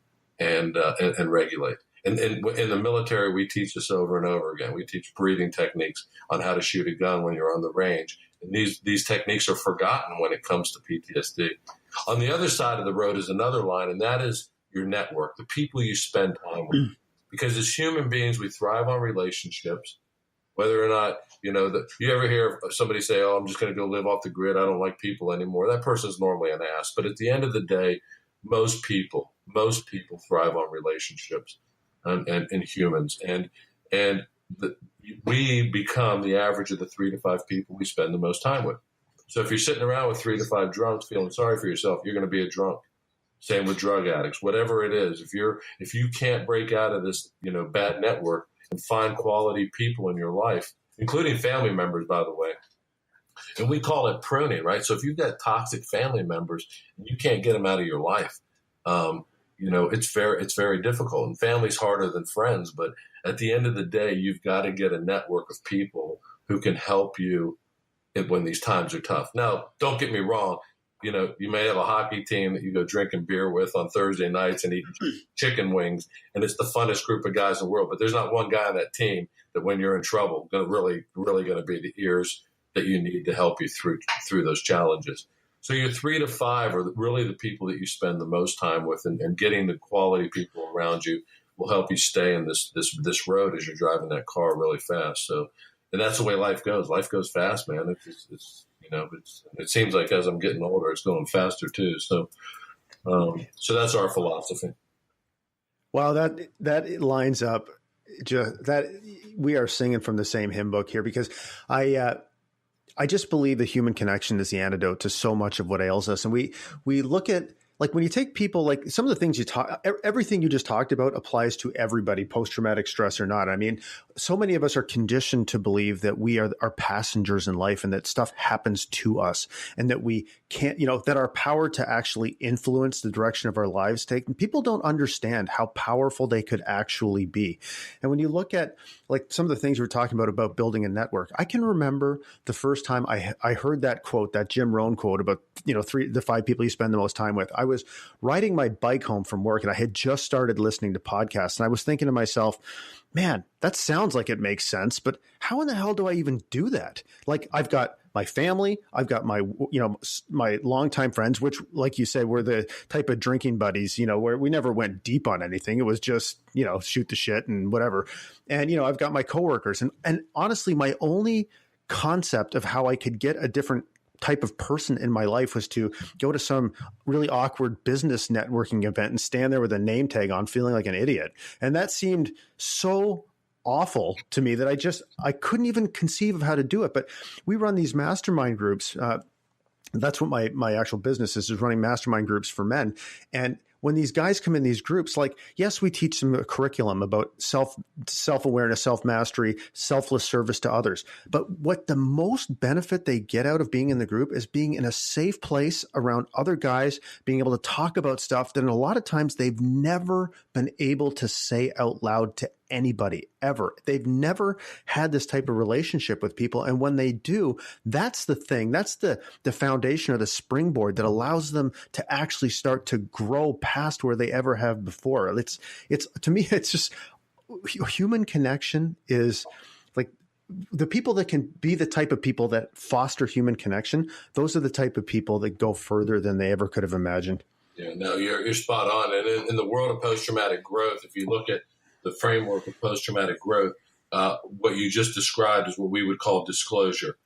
regulate. And in the military, we teach this over and over again. We teach breathing techniques on how to shoot a gun when you're on the range. And these techniques are forgotten when it comes to PTSD. On the other side of the road is another line, and that is your network, the people you spend time with. Because as human beings, we thrive on relationships, whether or not, you ever hear somebody say, oh, I'm just going to go live off the grid. I don't like people anymore. That person's normally an ass. But at the end of the day, most people thrive on relationships and humans. And we become the average of the 3 to 5 people we spend the most time with. So if you're sitting around with 3 to 5 drunks feeling sorry for yourself, you're going to be a drunk. Same with drug addicts, whatever it is. If you can't break out of this, bad network and find quality people in your life, including family members, by the way, and we call it pruning, right? So if you've got toxic family members and you can't get them out of your life, it's very difficult. And family's harder than friends, but at the end of the day, you've got to get a network of people who can help you when these times are tough. Now, don't get me wrong. You may have a hockey team that you go drinking beer with on Thursday nights and eat chicken wings, and it's the funnest group of guys in the world. But there's not one guy on that team that when you're in trouble, really going to be the ears that you need to help you through those challenges. So your 3 to 5 are really the people that you spend the most time with, and getting the quality people around you will help you stay in this road as you're driving that car really fast. So, and that's the way life goes. Life goes fast, man. It seems like as I'm getting older, it's going faster too. So that's our philosophy. Wow, that lines up. That we are singing from the same hymn book here, because I just believe the human connection is the antidote to so much of what ails us. And we look at, like, when you take people, like some of the things everything you just talked about applies to everybody, post-traumatic stress or not. I mean, so many of us are conditioned to believe that we are passengers in life and that stuff happens to us and that we can't, that our power to actually influence the direction of our lives and people don't understand how powerful they could actually be. And when you look at like some of the things we were talking about building a network, I can remember the first time I heard that quote, that Jim Rohn quote about, 3 to 5 people you spend the most time with. I was riding my bike home from work and I had just started listening to podcasts, and I was thinking to myself, man, that sounds like it makes sense, but how in the hell do I even do that? Like, I've got my family, I've got my, my longtime friends, which, like you said, were the type of drinking buddies, where we never went deep on anything. It was just, shoot the shit and whatever. And, I've got my coworkers, and honestly, my only concept of how I could get a different type of person in my life was to go to some really awkward business networking event and stand there with a name tag on feeling like an idiot. And that seemed so awful to me that I couldn't even conceive of how to do it. But we run these mastermind groups. That's what my actual business is running mastermind groups for men. And when these guys come in these groups, like, yes, we teach them a curriculum about self-awareness, self-mastery, selfless service to others. But what the most benefit they get out of being in the group is being in a safe place around other guys, being able to talk about stuff that a lot of times they've never been able to say out loud to anybody ever. They've never had this type of relationship with people. And when they do, that's the thing. That's the foundation or the springboard that allows them to actually start to grow past where they ever have before. It's to me, it's just human connection is like the people that can be the type of people that foster human connection. Those are the type of people that go further than they ever could have imagined. Yeah, no, you're spot on. And in the world of post-traumatic growth, if you look at the framework of post-traumatic growth, what you just described is what we would call disclosure.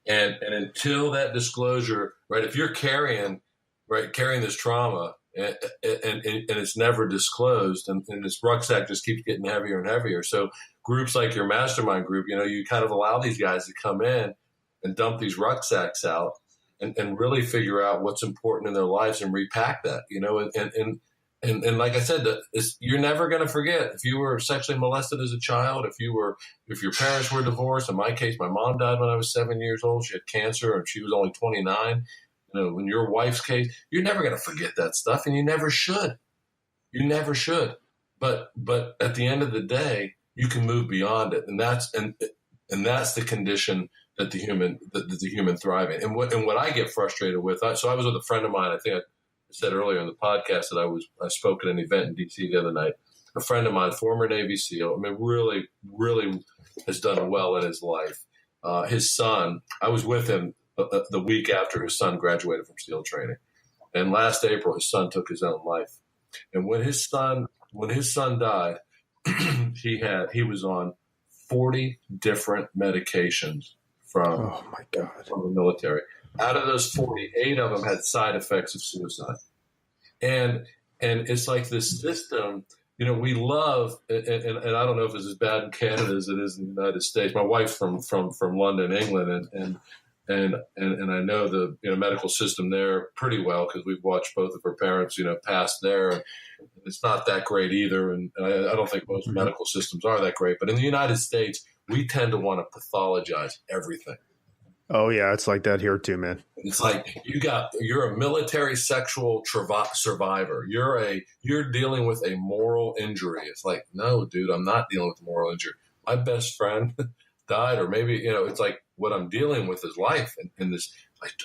And until that disclosure, right, if you're carrying this trauma and it's never disclosed and this rucksack just keeps getting heavier and heavier. So groups like your mastermind group, you kind of allow these guys to come in and dump these rucksacks out and really figure out what's important in their lives and repack that, And like I said, you're never going to forget if you were sexually molested as a child, if your parents were divorced. In my case, my mom died when I was 7 years old. She had cancer and she was only 29. In your wife's case, you're never going to forget that stuff, and you never should. You never should. But at the end of the day, you can move beyond it, and that's the condition that the human thrive in. And what I get frustrated with. So I was with a friend of mine. I think I said earlier in the podcast that I spoke at an event in DC the other night. A friend of mine, former Navy SEAL, I mean, really, really has done well in his life. His son, I was with him the week after his son graduated from SEAL training. And last April, his son took his own life. And when his son died, he was on 40 different medications from the military. Out of those 40, 8 of them had side effects of suicide. And it's like this system, we love, and I don't know if it's as bad in Canada as it is in the United States. My wife's from London, England, and I know the medical system there pretty well because we've watched both of her parents, pass there. It's not that great either, and I don't think most medical systems are that great. But in the United States, we tend to want to pathologize everything. Oh yeah, it's like that here too, man. It's like you're a military sexual survivor. You're dealing with a moral injury. It's like, no, dude, I'm not dealing with a moral injury. My best friend died, or maybe it's like what I'm dealing with is life. And this,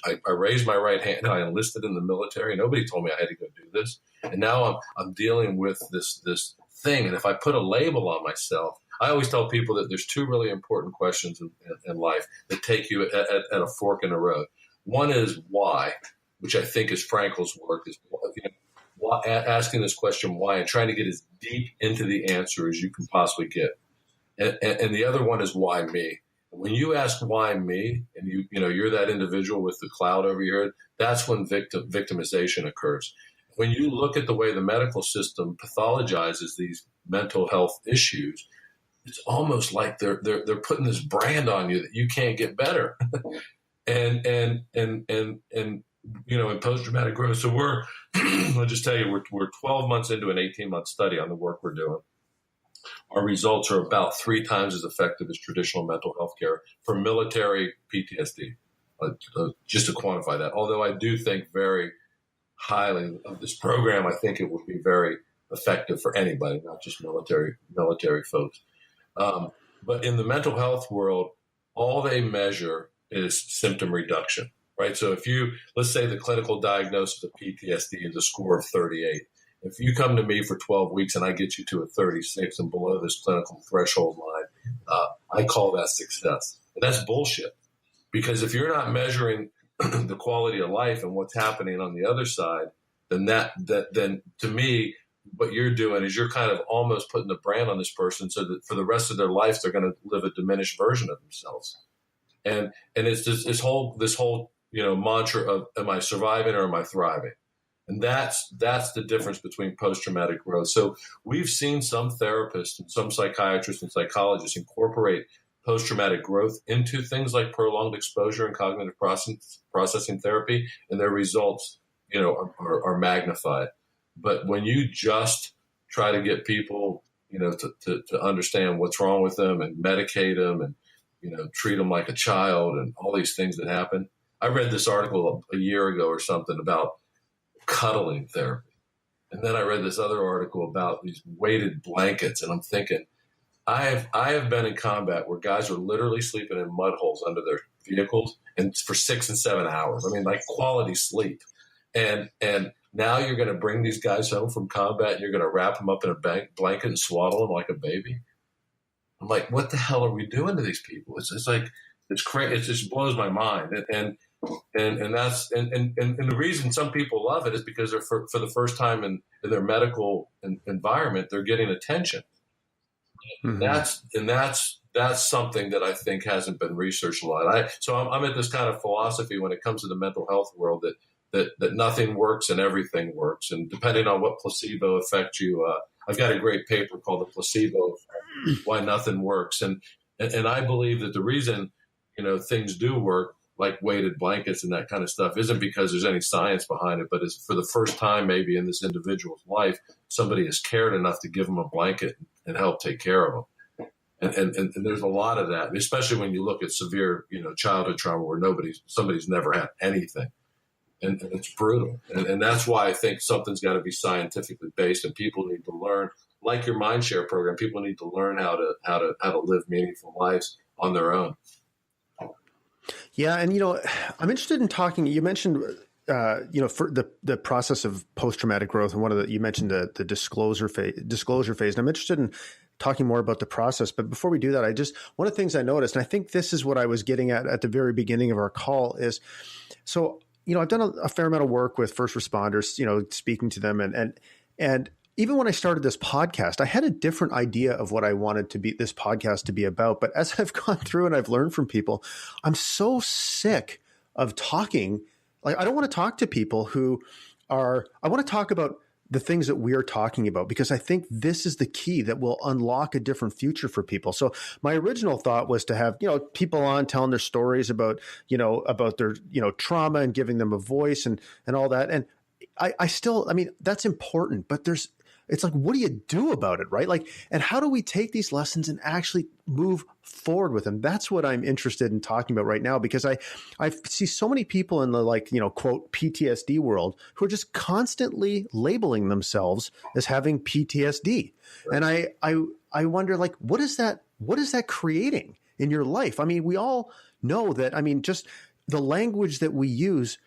I raised my right hand. I enlisted in the military. Nobody told me I had to go do this, and now I'm dealing with this thing. And if I put a label on myself. I always tell people that there's 2 really important questions in life that take you at a fork in the road. One is why, which I think is Frankl's work, is asking this question why and trying to get as deep into the answer as you can possibly get. And the other one is why me. When you ask why me, and you're that individual with the cloud over your head, that's when victimization occurs. When you look at the way the medical system pathologizes these mental health issues, it's almost like they're putting this brand on you that you can't get better. and in post-traumatic growth. So I'll just tell you, we're 12 months into an 18-month study on the work we're doing. Our results are about 3 times as effective as traditional mental health care for military PTSD, just to quantify that. Although I do think very highly of this program, I think it would be very effective for anybody, not just military folks. But in the mental health world, all they measure is symptom reduction, right? So let's say the clinical diagnosis of PTSD is a score of 38. If you come to me for 12 weeks and I get you to a 36 and below this clinical threshold line, I call that success. And that's bullshit. Because if you're not measuring the quality of life and what's happening on the other side, then then to me, what you're doing is you're kind of almost putting the brand on this person so that for the rest of their life, they're going to live a diminished version of themselves. And it's just this whole mantra of, am I surviving or am I thriving? And that's the difference between post-traumatic growth. So we've seen some therapists and some psychiatrists and psychologists incorporate post-traumatic growth into things like prolonged exposure and cognitive processing therapy, and their results, are magnified. But when you just try to get people, to understand what's wrong with them and medicate them and, treat them like a child and all these things that happen. I read this article a year ago or something about cuddling therapy. And then I read this other article about these weighted blankets. And I'm thinking, I have been in combat where guys are literally sleeping in mud holes under their vehicles and for 6 and 7 hours. I mean, like quality sleep. And now you're going to bring these guys home from combat and you're going to wrap them up in a blanket and swaddle them like a baby. I'm like, what the hell are we doing to these people? It's like, it's crazy. It just blows my mind. And that's the reason some people love it is because they're for the first time in their medical environment, they're getting attention. Mm-hmm. That's something that I think hasn't been researched a lot. So I'm at this kind of philosophy when it comes to the mental health world that nothing works and everything works, and depending on what placebo effect I've got a great paper called The Placebo Effect, Why Nothing Works, and I believe that the reason things do work, like weighted blankets and that kind of stuff, isn't because there's any science behind it, but it's for the first time maybe in this individual's life, somebody has cared enough to give them a blanket and help take care of them. And there's a lot of that, especially when you look at severe, childhood trauma where somebody's never had anything. And it's brutal. And that's why I think something's got to be scientifically based, and people need to learn, like your Mindshare program, people need to learn how to live meaningful lives on their own. Yeah. And, I'm interested in talking, you mentioned, for the process of post-traumatic growth, and you mentioned the disclosure phase, and I'm interested in talking more about the process. But before we do that, one of the things I noticed, and I think this is what I was getting at the very beginning of our call is, so, I've done a fair amount of work with first responders, speaking to them. And even when I started this podcast, I had a different idea of what I wanted this podcast to be about. But as I've gone through and I've learned from people, I'm so sick of talking. Like, I don't want to talk to people I want to talk about the things that we're talking about, because I think this is the key that will unlock a different future for people. So my original thought was to have, people on telling their stories about their, trauma and giving them a voice and all that. And I mean, that's important, but it's like, what do you do about it? Right. Like, and how do we take these lessons and actually move forward with them? That's what I'm interested in talking about right now, because I see so many people in the quote PTSD world who are just constantly labeling themselves as having PTSD. Right. And I wonder, what is that creating in your life? I mean, we all know that, just the language that we use,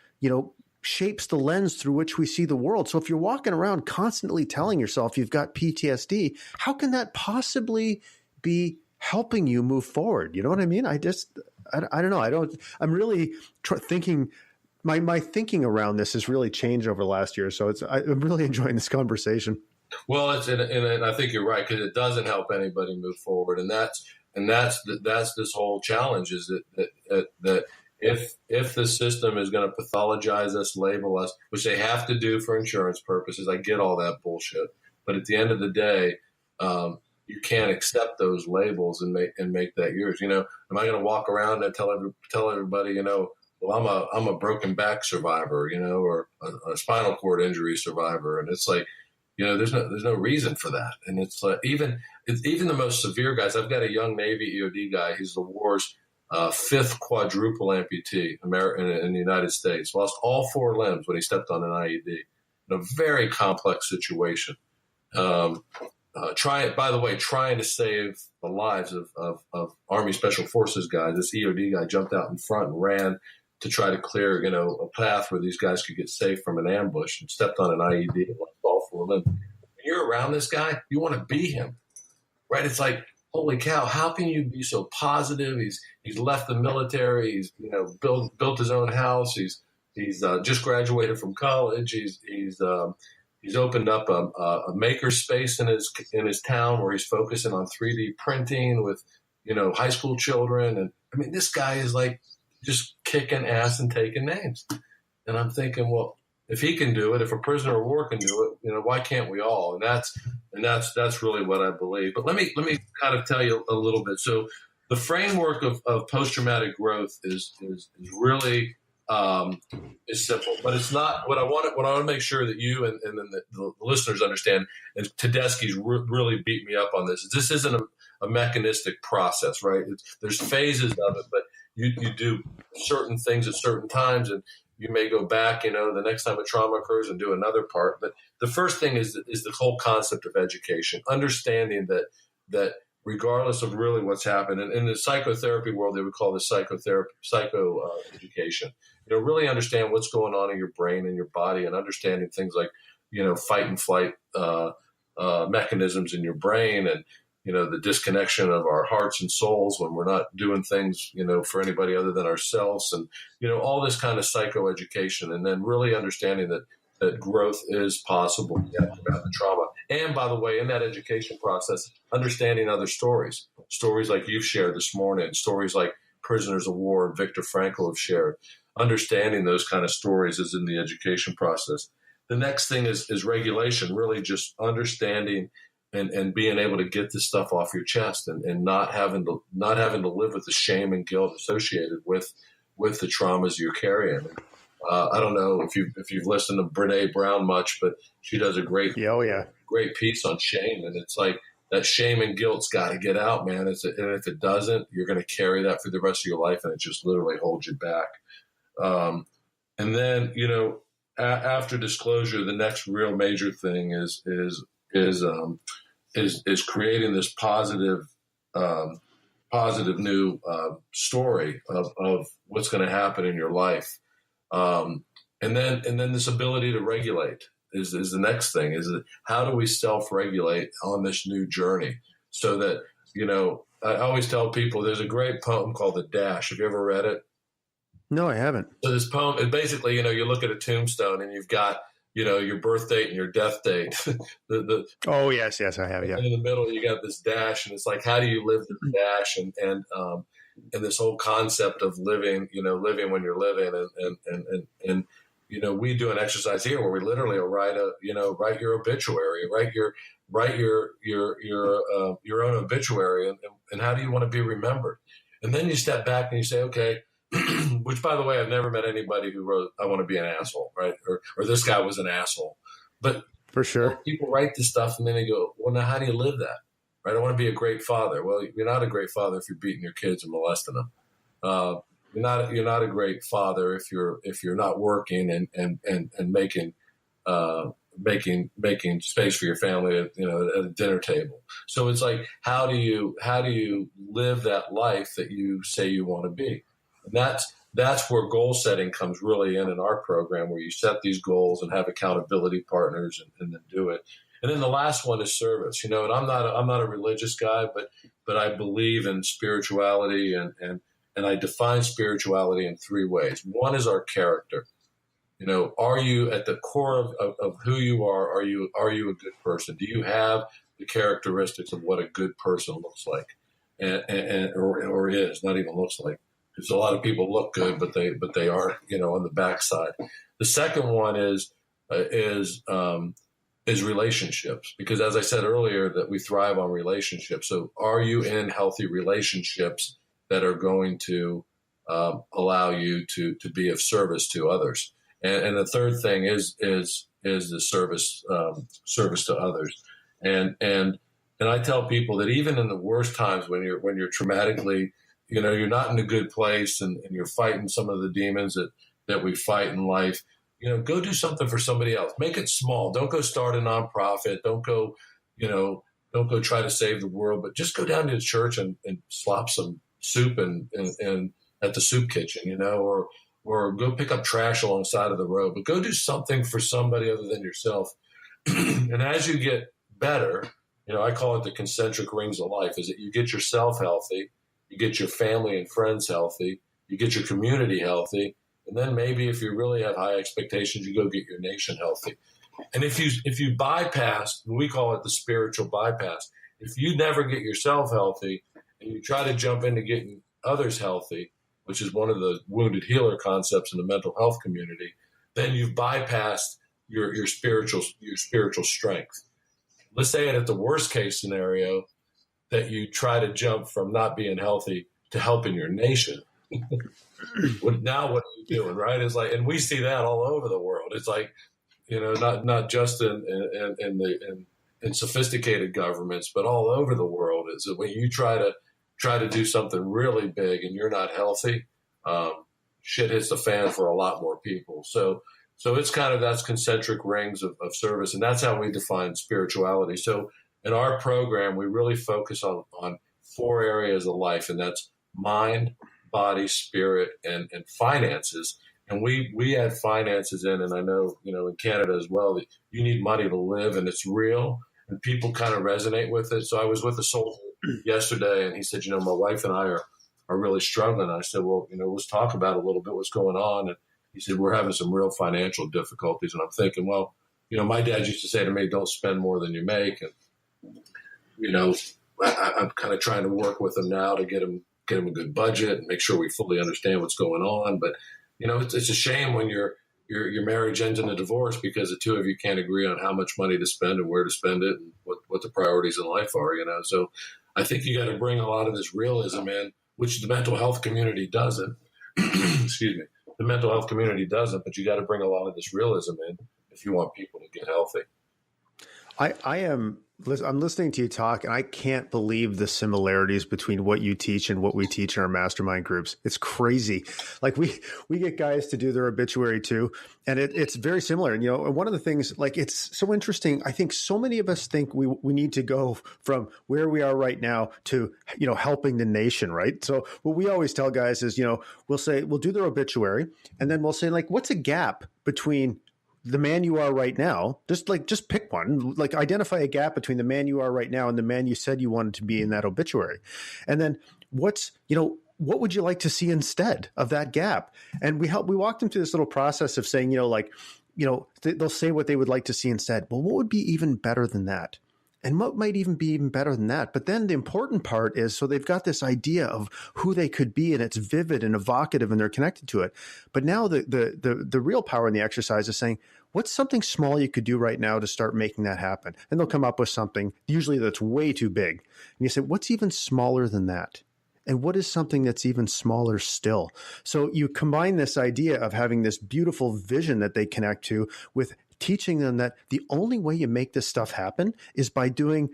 shapes the lens through which we see the world. So if you're walking around constantly telling yourself you've got PTSD, how can that possibly be helping you move forward? You know what I mean? I don't know. I'm really thinking, my thinking around this has really changed over the last year. So I'm really enjoying this conversation. Well, and I think you're right, because it doesn't help anybody move forward. And that's this whole challenge, is that if the system is going to pathologize us, label us, which they have to do for insurance purposes, I get all that bullshit. But at the end of the day, you can't accept those labels and make that yours. Am I going to walk around and tell everybody, well, I'm a broken back survivor, or a spinal cord injury survivor, and it's like, there's no reason for that. And it's like even the most severe guys. I've got a young Navy EOD guy. He's the war's fifth quadruple amputee in the United States. Lost all 4 limbs when he stepped on an IED in a very complex situation. Trying to save the lives of Army Special Forces guys. This EOD guy jumped out in front and ran to try to clear, a path where these guys could get safe from an ambush, and stepped on an IED and lost all 4 limbs. When you're around this guy, you want to be him, right? It's like, holy cow, how can you be so positive? He's left the military. He's built his own house. He's just graduated from college. He's opened up a maker space in his town where he's focusing on 3D printing with high school children. And I mean, this guy is like just kicking ass and taking names. And I'm thinking, well, if he can do it, if a prisoner of war can do it, why can't we all? And that's really what I believe. But let me kind of tell you a little bit. So the framework of post-traumatic growth is really is simple, but it's not what I want to make sure that you and then the listeners understand. And Tedeschi's really beat me up on this. This isn't a mechanistic process, right? There's phases of it, but you do certain things at certain times, and you may go back, the next time a trauma occurs and do another part. But the first thing is the whole concept of education, understanding that regardless of really what's happened, and in the psychotherapy world, they would call this psycho education. Really understand what's going on in your brain and your body, and understanding things like, fight and flight mechanisms in your brain, and the disconnection of our hearts and souls when we're not doing things, for anybody other than ourselves, and, all this kind of psychoeducation, and then really understanding that growth is possible about the trauma. And by the way, in that education process, understanding other stories like you've shared this morning, stories like prisoners of war and Viktor Frankl have shared, understanding those kind of stories is in the education process. The next thing is regulation, really just understanding and being able to get this stuff off your chest, and not having to live with the shame and guilt associated with the traumas you're carrying. I don't know if you've listened to Brene Brown much, but she does a great piece on shame, and it's like that shame and guilt's got to get out, man. And if it doesn't, you're going to carry that for the rest of your life, and it just literally holds you back. And then after disclosure, the next real major thing is creating this positive new story of what's going to happen in your life, and then this ability to regulate is the next thing. Is how do we self-regulate on this new journey, so that I always tell people there's a great poem called The Dash. Have you ever read it? No, I haven't. So this poem is basically you look at a tombstone and you've got your birth date and your death date. Oh, yes, I have. Yeah. And in the middle, you got this dash, and it's like, how do you live the dash? And this whole concept of living when you're living, and we do an exercise here where we literally will write your obituary, write your own obituary, and how do you want to be remembered? And then you step back and you say, okay. Which, by the way, I've never met anybody who wrote, I want to be an asshole, right? Or this guy was an asshole. But for sure, people write this stuff and then they go, well, now how do you live that? Right? I want to be a great father. Well, you're not a great father if you're beating your kids and molesting them. You're not a great father if you're not working and making space for your family at a dinner table. So it's like, how do you live that life that you say you want to be? And that's where goal setting comes really in our program, where you set these goals and have accountability partners and then do it. And then the last one is service. And I'm not a religious guy, but I believe in spirituality, and I define spirituality in three ways. One is our character. Are you at the core of who you are? Are you a good person? Do you have the characteristics of what a good person looks like, or is, not even looks like? Because a lot of people look good, but they are, on the backside. The second one is relationships, because as I said earlier, that we thrive on relationships. So are you in healthy relationships that are going to allow you to be of service to others? And the third thing is the service to others. And I tell people that even in the worst times, when you're traumatically, you're not in a good place, and you're fighting some of the demons that we fight in life, go do something for somebody else. Make it small. Don't go start a nonprofit. Don't go try to save the world, but just go down to the church and slop some soup and at the soup kitchen, or go pick up trash along the side of the road, but go do something for somebody other than yourself. And as you get better, I call it the concentric rings of life, is that you get yourself healthy, you get your family and friends healthy, you get your community healthy, and then maybe if you really have high expectations, you go get your nation healthy. And if you bypass, we call it the spiritual bypass, if you never get yourself healthy and you try to jump into getting others healthy, which is one of the wounded healer concepts in the mental health community, then you've bypassed your spiritual strength. Let's say at the worst case scenario that you try to jump from not being healthy to helping your nation. Now what are you doing, right? It's like, and we see that all over the world. It's like, not just in sophisticated governments, but all over the world. Is that when you try to do something really big and you're not healthy, shit hits the fan for a lot more people. So it's that's concentric rings of service, and that's how we define spirituality. So in our program, we really focus on 4 areas of life, and that's mind, body, spirit, and finances. And we add finances in, and I know, in Canada as well, that you need money to live, and it's real, and people kind of resonate with it. So I was with a soldier yesterday, and he said, my wife and I are really struggling. I said, well, let's talk about a little bit what's going on. And he said, we're having some real financial difficulties. And I'm thinking, well, my dad used to say to me, don't spend more than you make. And, I'm kind of trying to work with him now to get him a good budget and make sure we fully understand what's going on. But, it's a shame when your marriage ends in a divorce because the two of you can't agree on how much money to spend and where to spend it and what the priorities in life are, So I think you got to bring a lot of this realism in, which the mental health community doesn't. Excuse me. The mental health community doesn't, but you got to bring a lot of this realism in if you want people to get healthy. I'm listening to you talk, and I can't believe the similarities between what you teach and what we teach in our mastermind groups. It's crazy. Like we get guys to do their obituary too, and it's very similar. And one of the things, it's so interesting. I think so many of us think we need to go from where we are right now to helping the nation, right? So what we always tell guys is we'll do their obituary, and then we'll say what's a gap between the man you are right now, just pick one, identify a gap between the man you are right now and the man you said you wanted to be in that obituary. And then what would you like to see instead of that gap? And we walk them through this little process of saying, they'll say what they would like to see instead. Well, what would be even better than that? And what might even be even better than that? But then the important part is, so they've got this idea of who they could be, and it's vivid and evocative, and they're connected to it. But now the real power in the exercise is saying, what's something small you could do right now to start making that happen? And they'll come up with something, usually that's way too big. And you say, what's even smaller than that? And what is something that's even smaller still? So you combine this idea of having this beautiful vision that they connect to with teaching them that the only way you make this stuff happen is by doing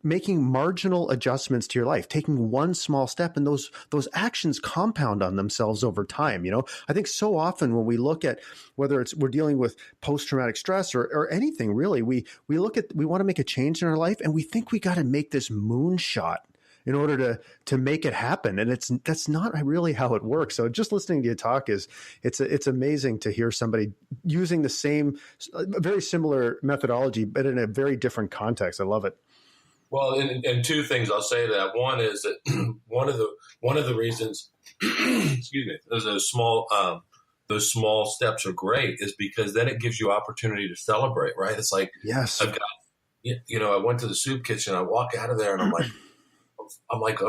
making marginal adjustments to your life, taking one small step, and those actions compound on themselves over time. I think so often when we look at whether we're dealing with post-traumatic stress or anything really, we want to make a change in our life, and we think we got to make this moonshot in order to make it happen. And that's not really how it works. So just listening to you talk it's amazing to hear somebody using the same, very similar methodology, but in a very different context. I love it. Well, and 2 things I'll say to that. One is that one of the reasons, excuse me, those small steps are great is because then it gives you opportunity to celebrate, right? It's like, yes, I've got, I went to the soup kitchen, I walk out of there and I'm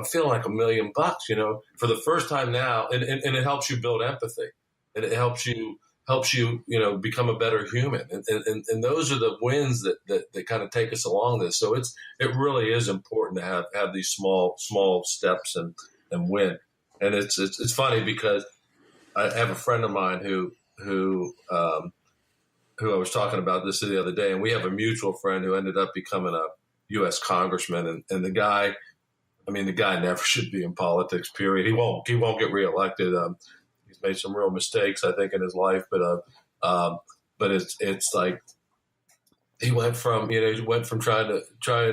feeling like $1 million, for the first time now. And it helps you build empathy, and it helps you, become a better human. And those are the wins that kind of take us along this. So it really is important to have these small steps and win. And it's funny because I have a friend of mine who I was talking about this the other day, and we have a mutual friend who ended up becoming a U.S. congressman, and the guy never should be in politics, period. He won't get reelected. He's made some real mistakes, I think, in his life, but it's like he went from trying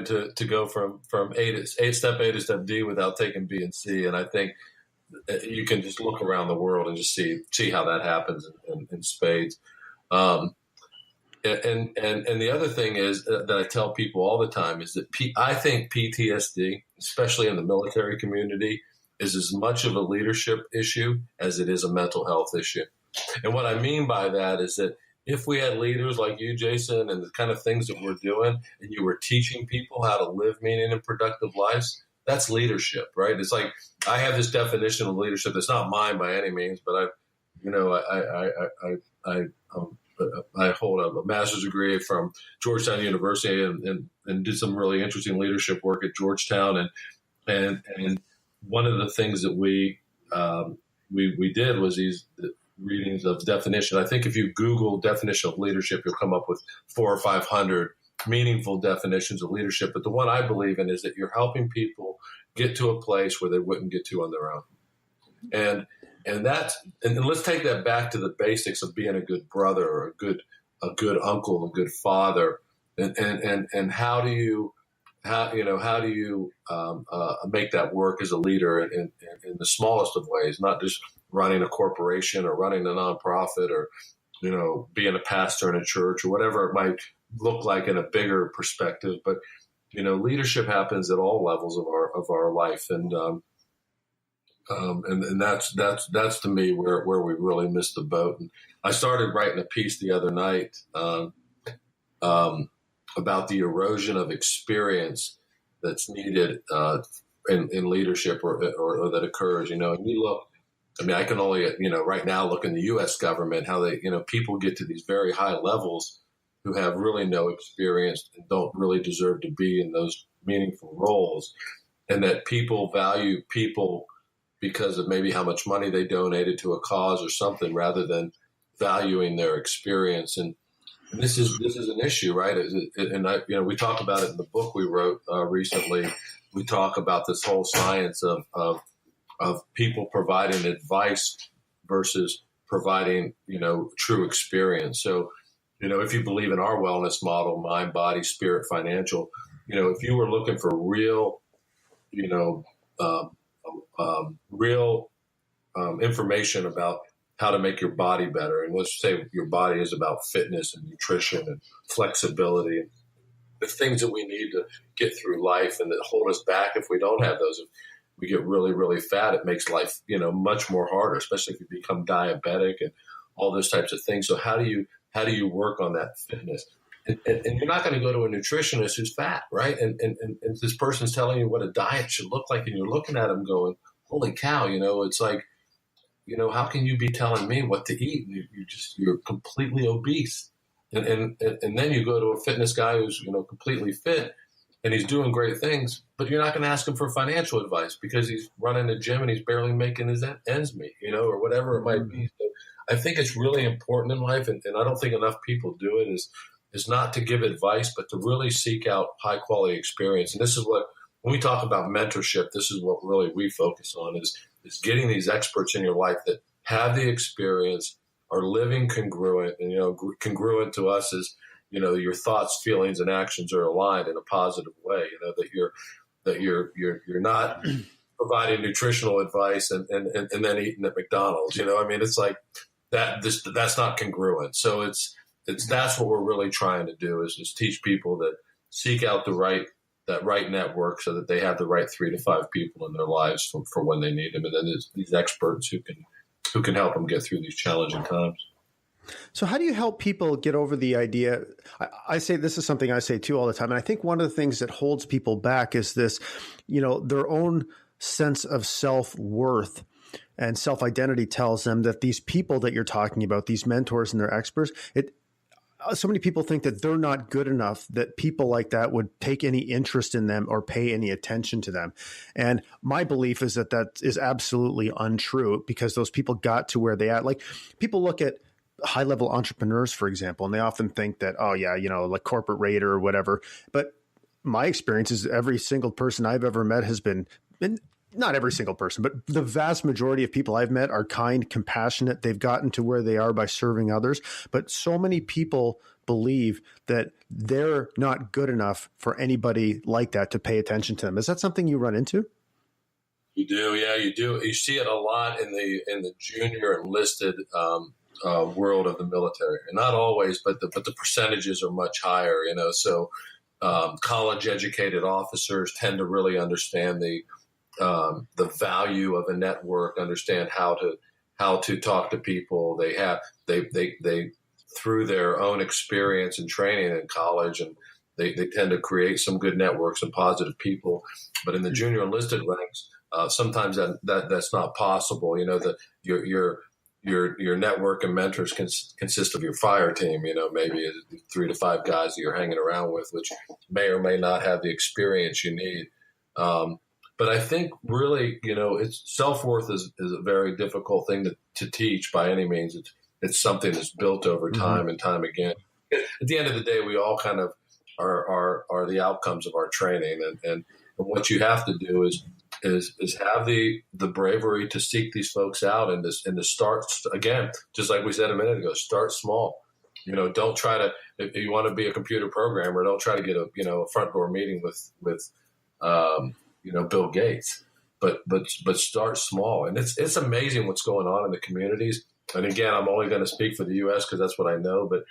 to go from step A to step D without taking B and C. And I think you can just look around the world and just see how that happens in spades. And the other thing is that I tell people all the time is that I think PTSD, especially in the military community, is as much of a leadership issue as it is a mental health issue. And what I mean by that is that if we had leaders like you, Jason, and the kind of things that we're doing, and you were teaching people how to live meaning and productive lives, That's leadership, right? It's like, I have this definition of leadership that's not mine by any means, but I hold a master's degree from Georgetown University and did some really interesting leadership work at Georgetown. And one of the things that we did was these readings of definition. I think if you Google definition of leadership, you'll come up with 400 or 500 meaningful definitions of leadership. But the one I believe in is that you're helping people get to a place where they wouldn't get to on their own. And let's take that back to the basics of being a good brother or a good uncle, a good father. And how do you make that work as a leader in the smallest of ways, not just running a corporation or running a nonprofit or, being a pastor in a church or whatever it might look like in a bigger perspective. But, leadership happens at all levels of our life. And that's to me where we really missed the boat. And I started writing a piece the other night, about the erosion of experience that's needed in leadership or that occurs, and you look, I can only, right now look in the U.S. government, how they, people get to these very high levels who have really no experience and don't really deserve to be in those meaningful roles, and that people value people because of maybe how much money they donated to a cause or something, rather than valuing their experience. And this is an issue, right? And we talk about it in the book we wrote recently. We talk about this whole science of people providing advice versus providing, true experience. So, if you believe in our wellness model, mind, body, spirit, financial, if you were looking for real, information about how to make your body better. And let's say your body is about fitness and nutrition and flexibility, and the things that we need to get through life and that hold us back. If we don't have those, if we get really, really fat, it makes life, much more harder, especially if you become diabetic and all those types of things. So how do you work on that fitness? And you're not going to go to a nutritionist who's fat, right? And this person's telling you what a diet should look like, and you're looking at them going, holy cow, it's like, how can you be telling me what to eat? You're completely obese. And then you go to a fitness guy who's, completely fit and he's doing great things, but you're not going to ask him for financial advice because he's running a gym and he's barely making his ends meet, or whatever it might be. So I think it's really important in life. And I don't think enough people do it is not to give advice, but to really seek out high quality experience. And this is what, when we talk about mentorship, this is what really we focus on is getting these experts in your life that have the experience, are living congruent, and congruent to us is your thoughts, feelings, and actions are aligned in a positive way. That you're not providing nutritional advice and then eating at McDonald's. It's like that. That's not congruent. So that's what we're really trying to do is teach people that seek out that right network so that they have the right 3 to 5 people in their lives for when they need them. And then there's these experts who can help them get through these challenging times. So how do you help people get over the idea? I say this is something I say too all the time. And I think one of the things that holds people back is this, their own sense of self-worth and self-identity tells them that these people that you're talking about, these mentors and their experts, so many people think that they're not good enough, that people like that would take any interest in them or pay any attention to them. And my belief is that is absolutely untrue because those people got to where they at. Like people look at high-level entrepreneurs, for example, and they often think that, oh yeah, like corporate raider or whatever. But my experience is every single person I've ever met has been not every single person, but the vast majority of people I've met are kind, compassionate. They've gotten to where they are by serving others. But so many people believe that they're not good enough for anybody like that to pay attention to them. Is that something you run into? You do. Yeah, you do. You see it a lot in the junior enlisted world of the military, and not always, but the percentages are much higher. So college educated officers tend to really understand the value of a network, understand how to talk to people. They through their own experience and training in college and they tend to create some good networks and positive people. But in the junior enlisted ranks, sometimes that's not possible. Your network and mentors consist of your fire team, maybe 3 to 5 guys that you're hanging around with, which may or may not have the experience you need. But I think really, it's self-worth is a very difficult thing to teach by any means. It's something that's built over time and time again. At the end of the day, we all kind of are the outcomes of our training. And what you have to do is have the bravery to seek these folks out and to start, again, just like we said a minute ago, start small. Don't try to, if you want to be a computer programmer, don't try to get a front door meeting with Bill Gates, but start small. And it's amazing what's going on in the communities. And again, I'm only going to speak for the U.S. because that's what I know, but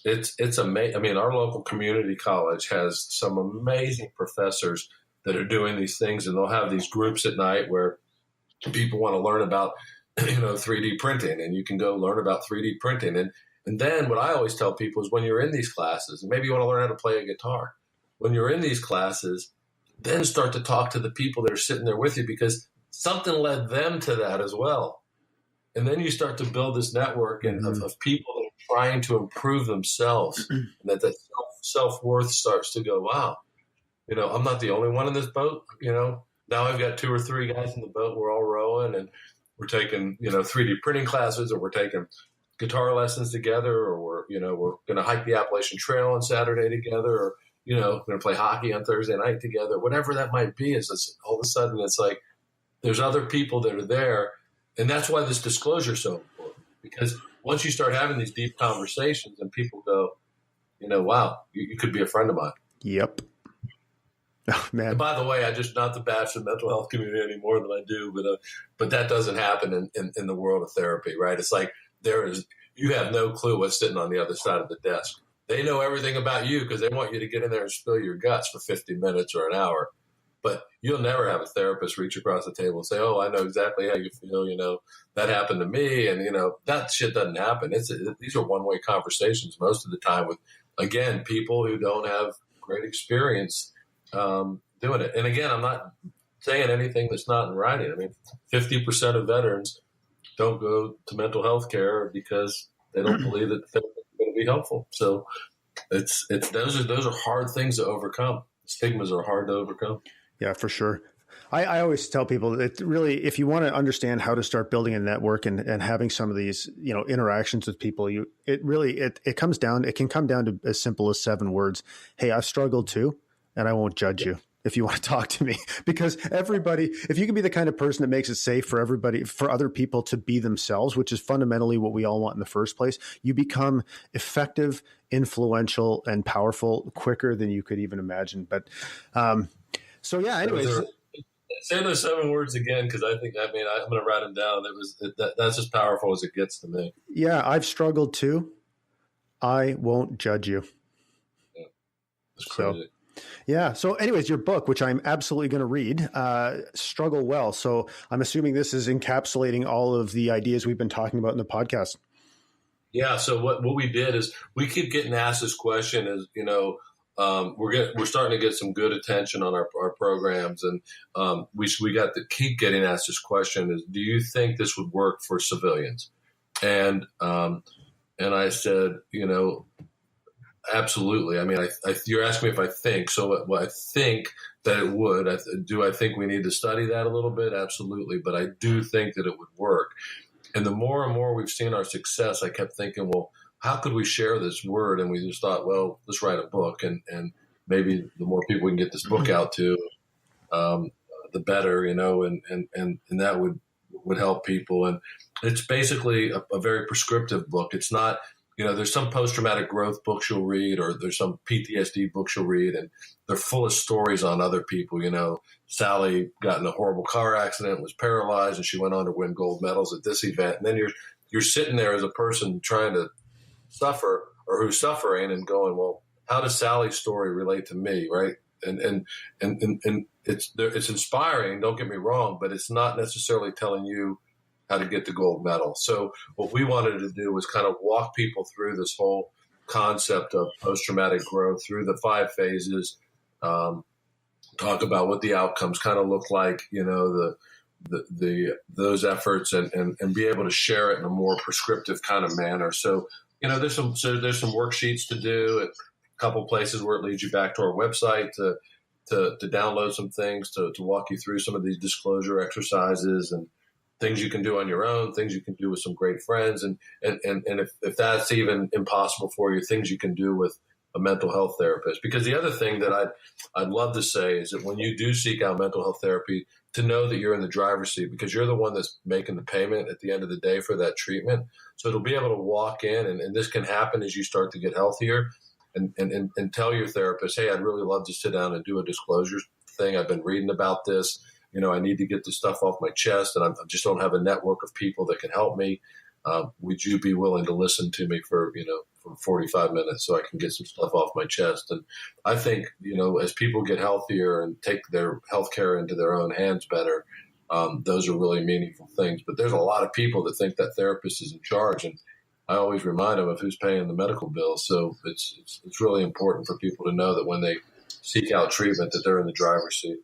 it's amazing. I mean, our local community college has some amazing professors that are doing these things, and they'll have these groups at night where people want to learn about, 3D printing, and you can go learn about 3D printing. And then what I always tell people is when you're in these classes, and maybe you want to learn how to play a guitar, when you're in these classes, then start to talk to the people that are sitting there with you, because something led them to that as well. And then you start to build this network of people that are trying to improve themselves, and that self-worth starts to go, wow, I'm not the only one in this boat. Now I've got 2 or 3 guys in the boat. We're all rowing, and we're taking, 3D printing classes, or we're taking guitar lessons together, or we're going to hike the Appalachian Trail on Saturday together, or, we're going to play hockey on Thursday night together, whatever that might be. Is all of a sudden it's like there's other people that are there. And that's why this disclosure is so important, because once you start having these deep conversations and people go, wow, you could be a friend of mine. Yep. Oh, man. And by the way, I just not to bash the mental health community any more than I do, but that doesn't happen in the world of therapy, right? It's like you have no clue what's sitting on the other side of the desk. They know everything about you because they want you to get in there and spill your guts for 50 minutes or an hour. But you'll never have a therapist reach across the table and say, oh, I know exactly how you feel. That happened to me. And, that shit doesn't happen. These are one-way conversations most of the time with, again, people who don't have great experience doing it. And again, I'm not saying anything that's not in writing. I mean, 50% of veterans don't go to mental health care because they don't believe that therapy is going to be helpful. So those are hard things to overcome. Stigmas are hard to overcome. Yeah, for sure. I always tell people that really, if you want to understand how to start building a network and having some of these, interactions with people, it can come down to as simple as 7 words. Hey, I've struggled too, and I won't judge you if you want to talk to me, because if you can be the kind of person that makes it safe for everybody, for other people to be themselves, which is fundamentally what we all want in the first place, you become effective, influential, and powerful quicker than you could even imagine. But, so yeah, anyways. Say those 7 words again, because I'm going to write them down. That's as powerful as it gets to me. Yeah, I've struggled too. I won't judge you. Yeah, that's crazy. So, yeah. So anyways, your book, which I'm absolutely going to read, Struggle Well. So I'm assuming this is encapsulating all of the ideas we've been talking about in the podcast. Yeah. So what we did is we keep getting asked this question is, we're starting to get some good attention on our programs, and we got to keep getting asked this question is, do you think this would work for civilians? And I said, absolutely. I mean, you're asking me if I think. So I think that it would. Do I think we need to study that a little bit? Absolutely. But I do think that it would work. And the more and more we've seen our success, I kept thinking, well, how could we share this word? And we just thought, well, let's write a book. And maybe the more people we can get this book out to, the better, and that would help people. And it's basically a very prescriptive book. It's not, there's some post-traumatic growth books you'll read, or there's some PTSD books you'll read, and they're full of stories on other people. Sally got in a horrible car accident, was paralyzed, and she went on to win gold medals at this event. And then you're sitting there as a person trying to suffer, or who's suffering, and going, well, how does Sally's story relate to me, right? And it's inspiring, don't get me wrong, but it's not necessarily telling you how to get the gold medal. So what we wanted to do was kind of walk people through this whole concept of post-traumatic growth through the 5 phases, talk about what the outcomes kind of look like, those efforts, and be able to share it in a more prescriptive kind of manner. So, there's some worksheets to do at a couple places where it leads you back to our website to download some things, to walk you through some of these disclosure exercises and things you can do on your own, things you can do with some great friends. And if that's even impossible for you, things you can do with a mental health therapist. Because the other thing that I'd love to say is that when you do seek out mental health therapy, to know that you're in the driver's seat, because you're the one that's making the payment at the end of the day for that treatment. So to be able to walk in, and this can happen as you start to get healthier, and tell your therapist, hey, I'd really love to sit down and do a disclosure thing. I've been reading about this. I need to get this stuff off my chest, and I just don't have a network of people that can help me. Would you be willing to listen to me for 45 minutes so I can get some stuff off my chest? And I think, as people get healthier and take their healthcare into their own hands better, those are really meaningful things. But there's a lot of people that think that therapist is in charge, and I always remind them of who's paying the medical bill. So it's really important for people to know that when they seek out treatment, that they're in the driver's seat.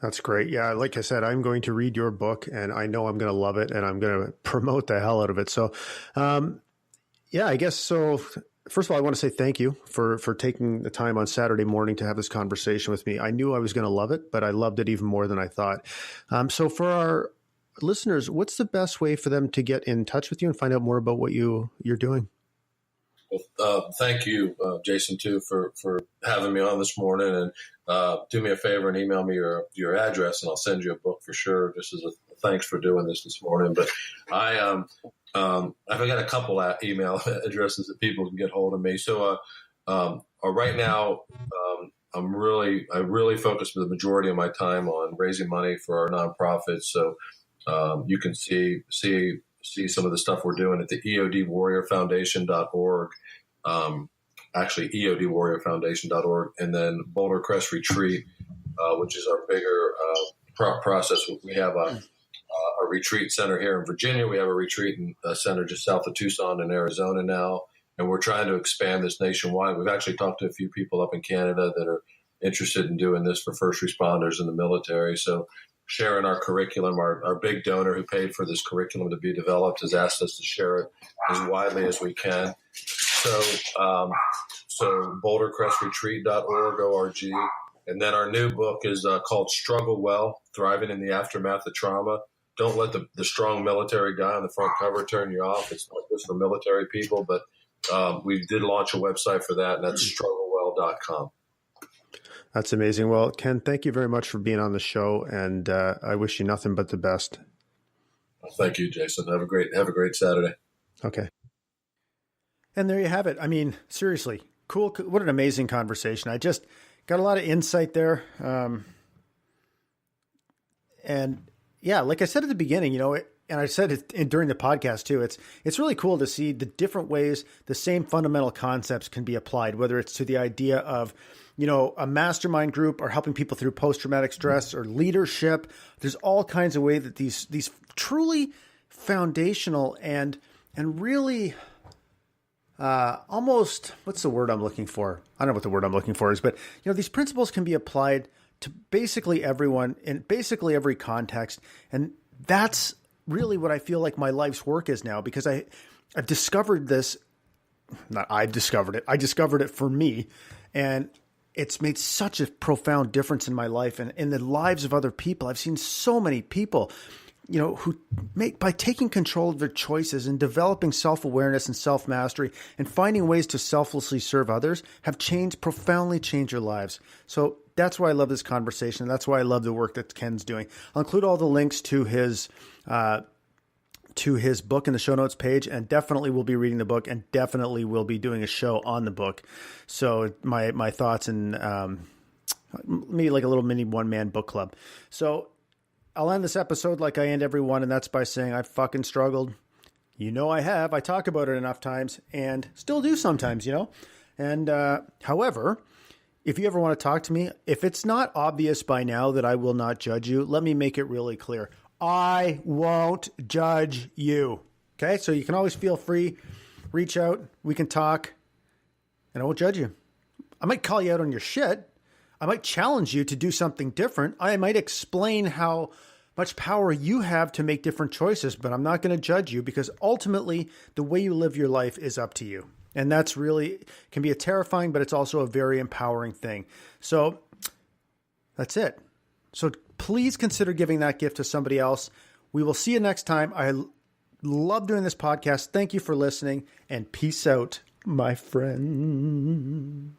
That's great. Yeah. Like I said, I'm going to read your book, and I know I'm going to love it, and I'm going to promote the hell out of it. So, I guess so. First of all, I want to say thank you for taking the time on Saturday morning to have this conversation with me. I knew I was going to love it, but I loved it even more than I thought. So for our listeners, what's the best way for them to get in touch with you and find out more about what you're doing? Well, thank you, Jason, too, for having me on this morning. And do me a favor and email me your address, and I'll send you a book for sure, just as a thanks for doing this morning. But I've got a couple of email addresses that people can get hold of me. So right now, I really focus the majority of my time on raising money for our nonprofits. So you can see some of the stuff we're doing at the EODwarriorfoundation.org. Actually, EODwarriorfoundation.org, and then Boulder Crest Retreat, which is our bigger process. We have a retreat center here in Virginia. We have a retreat center just south of Tucson in Arizona now, and we're trying to expand this nationwide. We've actually talked to a few people up in Canada that are interested in doing this for first responders in the military. So sharing our curriculum, our big donor who paid for this curriculum to be developed has asked us to share it as widely as we can. So BoulderCrestRetreat.org, O-R-G. And then our new book is called Struggle Well, Thriving in the Aftermath of Trauma. Don't let the strong military guy on the front cover turn you off. It's not just for military people, but we did launch a website for that, and that's strugglewell.com. That's amazing. Well, Ken, thank you very much for being on the show, and I wish you nothing but the best. Thank you, Jason. Have a great Saturday. Okay. And there you have it. I mean, seriously, cool. What an amazing conversation. I just got a lot of insight there. And yeah, like I said at the beginning, and I said it during the podcast too, it's really cool to see the different ways the same fundamental concepts can be applied, whether it's to the idea of, a mastermind group or helping people through post-traumatic stress or leadership. There's all kinds of ways that these truly foundational and really almost, what's the word I'm looking for? I don't know what the word I'm looking for is, but these principles can be applied to basically everyone in basically every context. And that's really what I feel like my life's work is now, because I've discovered this. Not I've discovered it. I discovered it for me, and it's made such a profound difference in my life and in the lives of other people. I've seen so many people, who by taking control of their choices and developing self-awareness and self-mastery and finding ways to selflessly serve others have profoundly changed their lives. So that's why I love this conversation. That's why I love the work that Ken's doing. I'll include all the links to his book in the show notes page, and definitely will be reading the book, and definitely will be doing a show on the book. So my thoughts and maybe like a little mini one-man book club. So I'll end this episode like I end every one, and that's by saying I've fucking struggled. I have. I talk about it enough times and still do sometimes, And however, if you ever want to talk to me, if it's not obvious by now that I will not judge you, let me make it really clear. I won't judge you. Okay? So you can always feel free, reach out, we can talk. and I won't judge you. I might call you out on your shit. I might challenge you to do something different. I might explain how much power you have to make different choices, but I'm not going to judge you because ultimately the way you live your life is up to you. And that's really can be a terrifying, but it's also a very empowering thing. So that's it. So please consider giving that gift to somebody else. We will see you next time. I love doing this podcast. Thank you for listening, and peace out, my friends.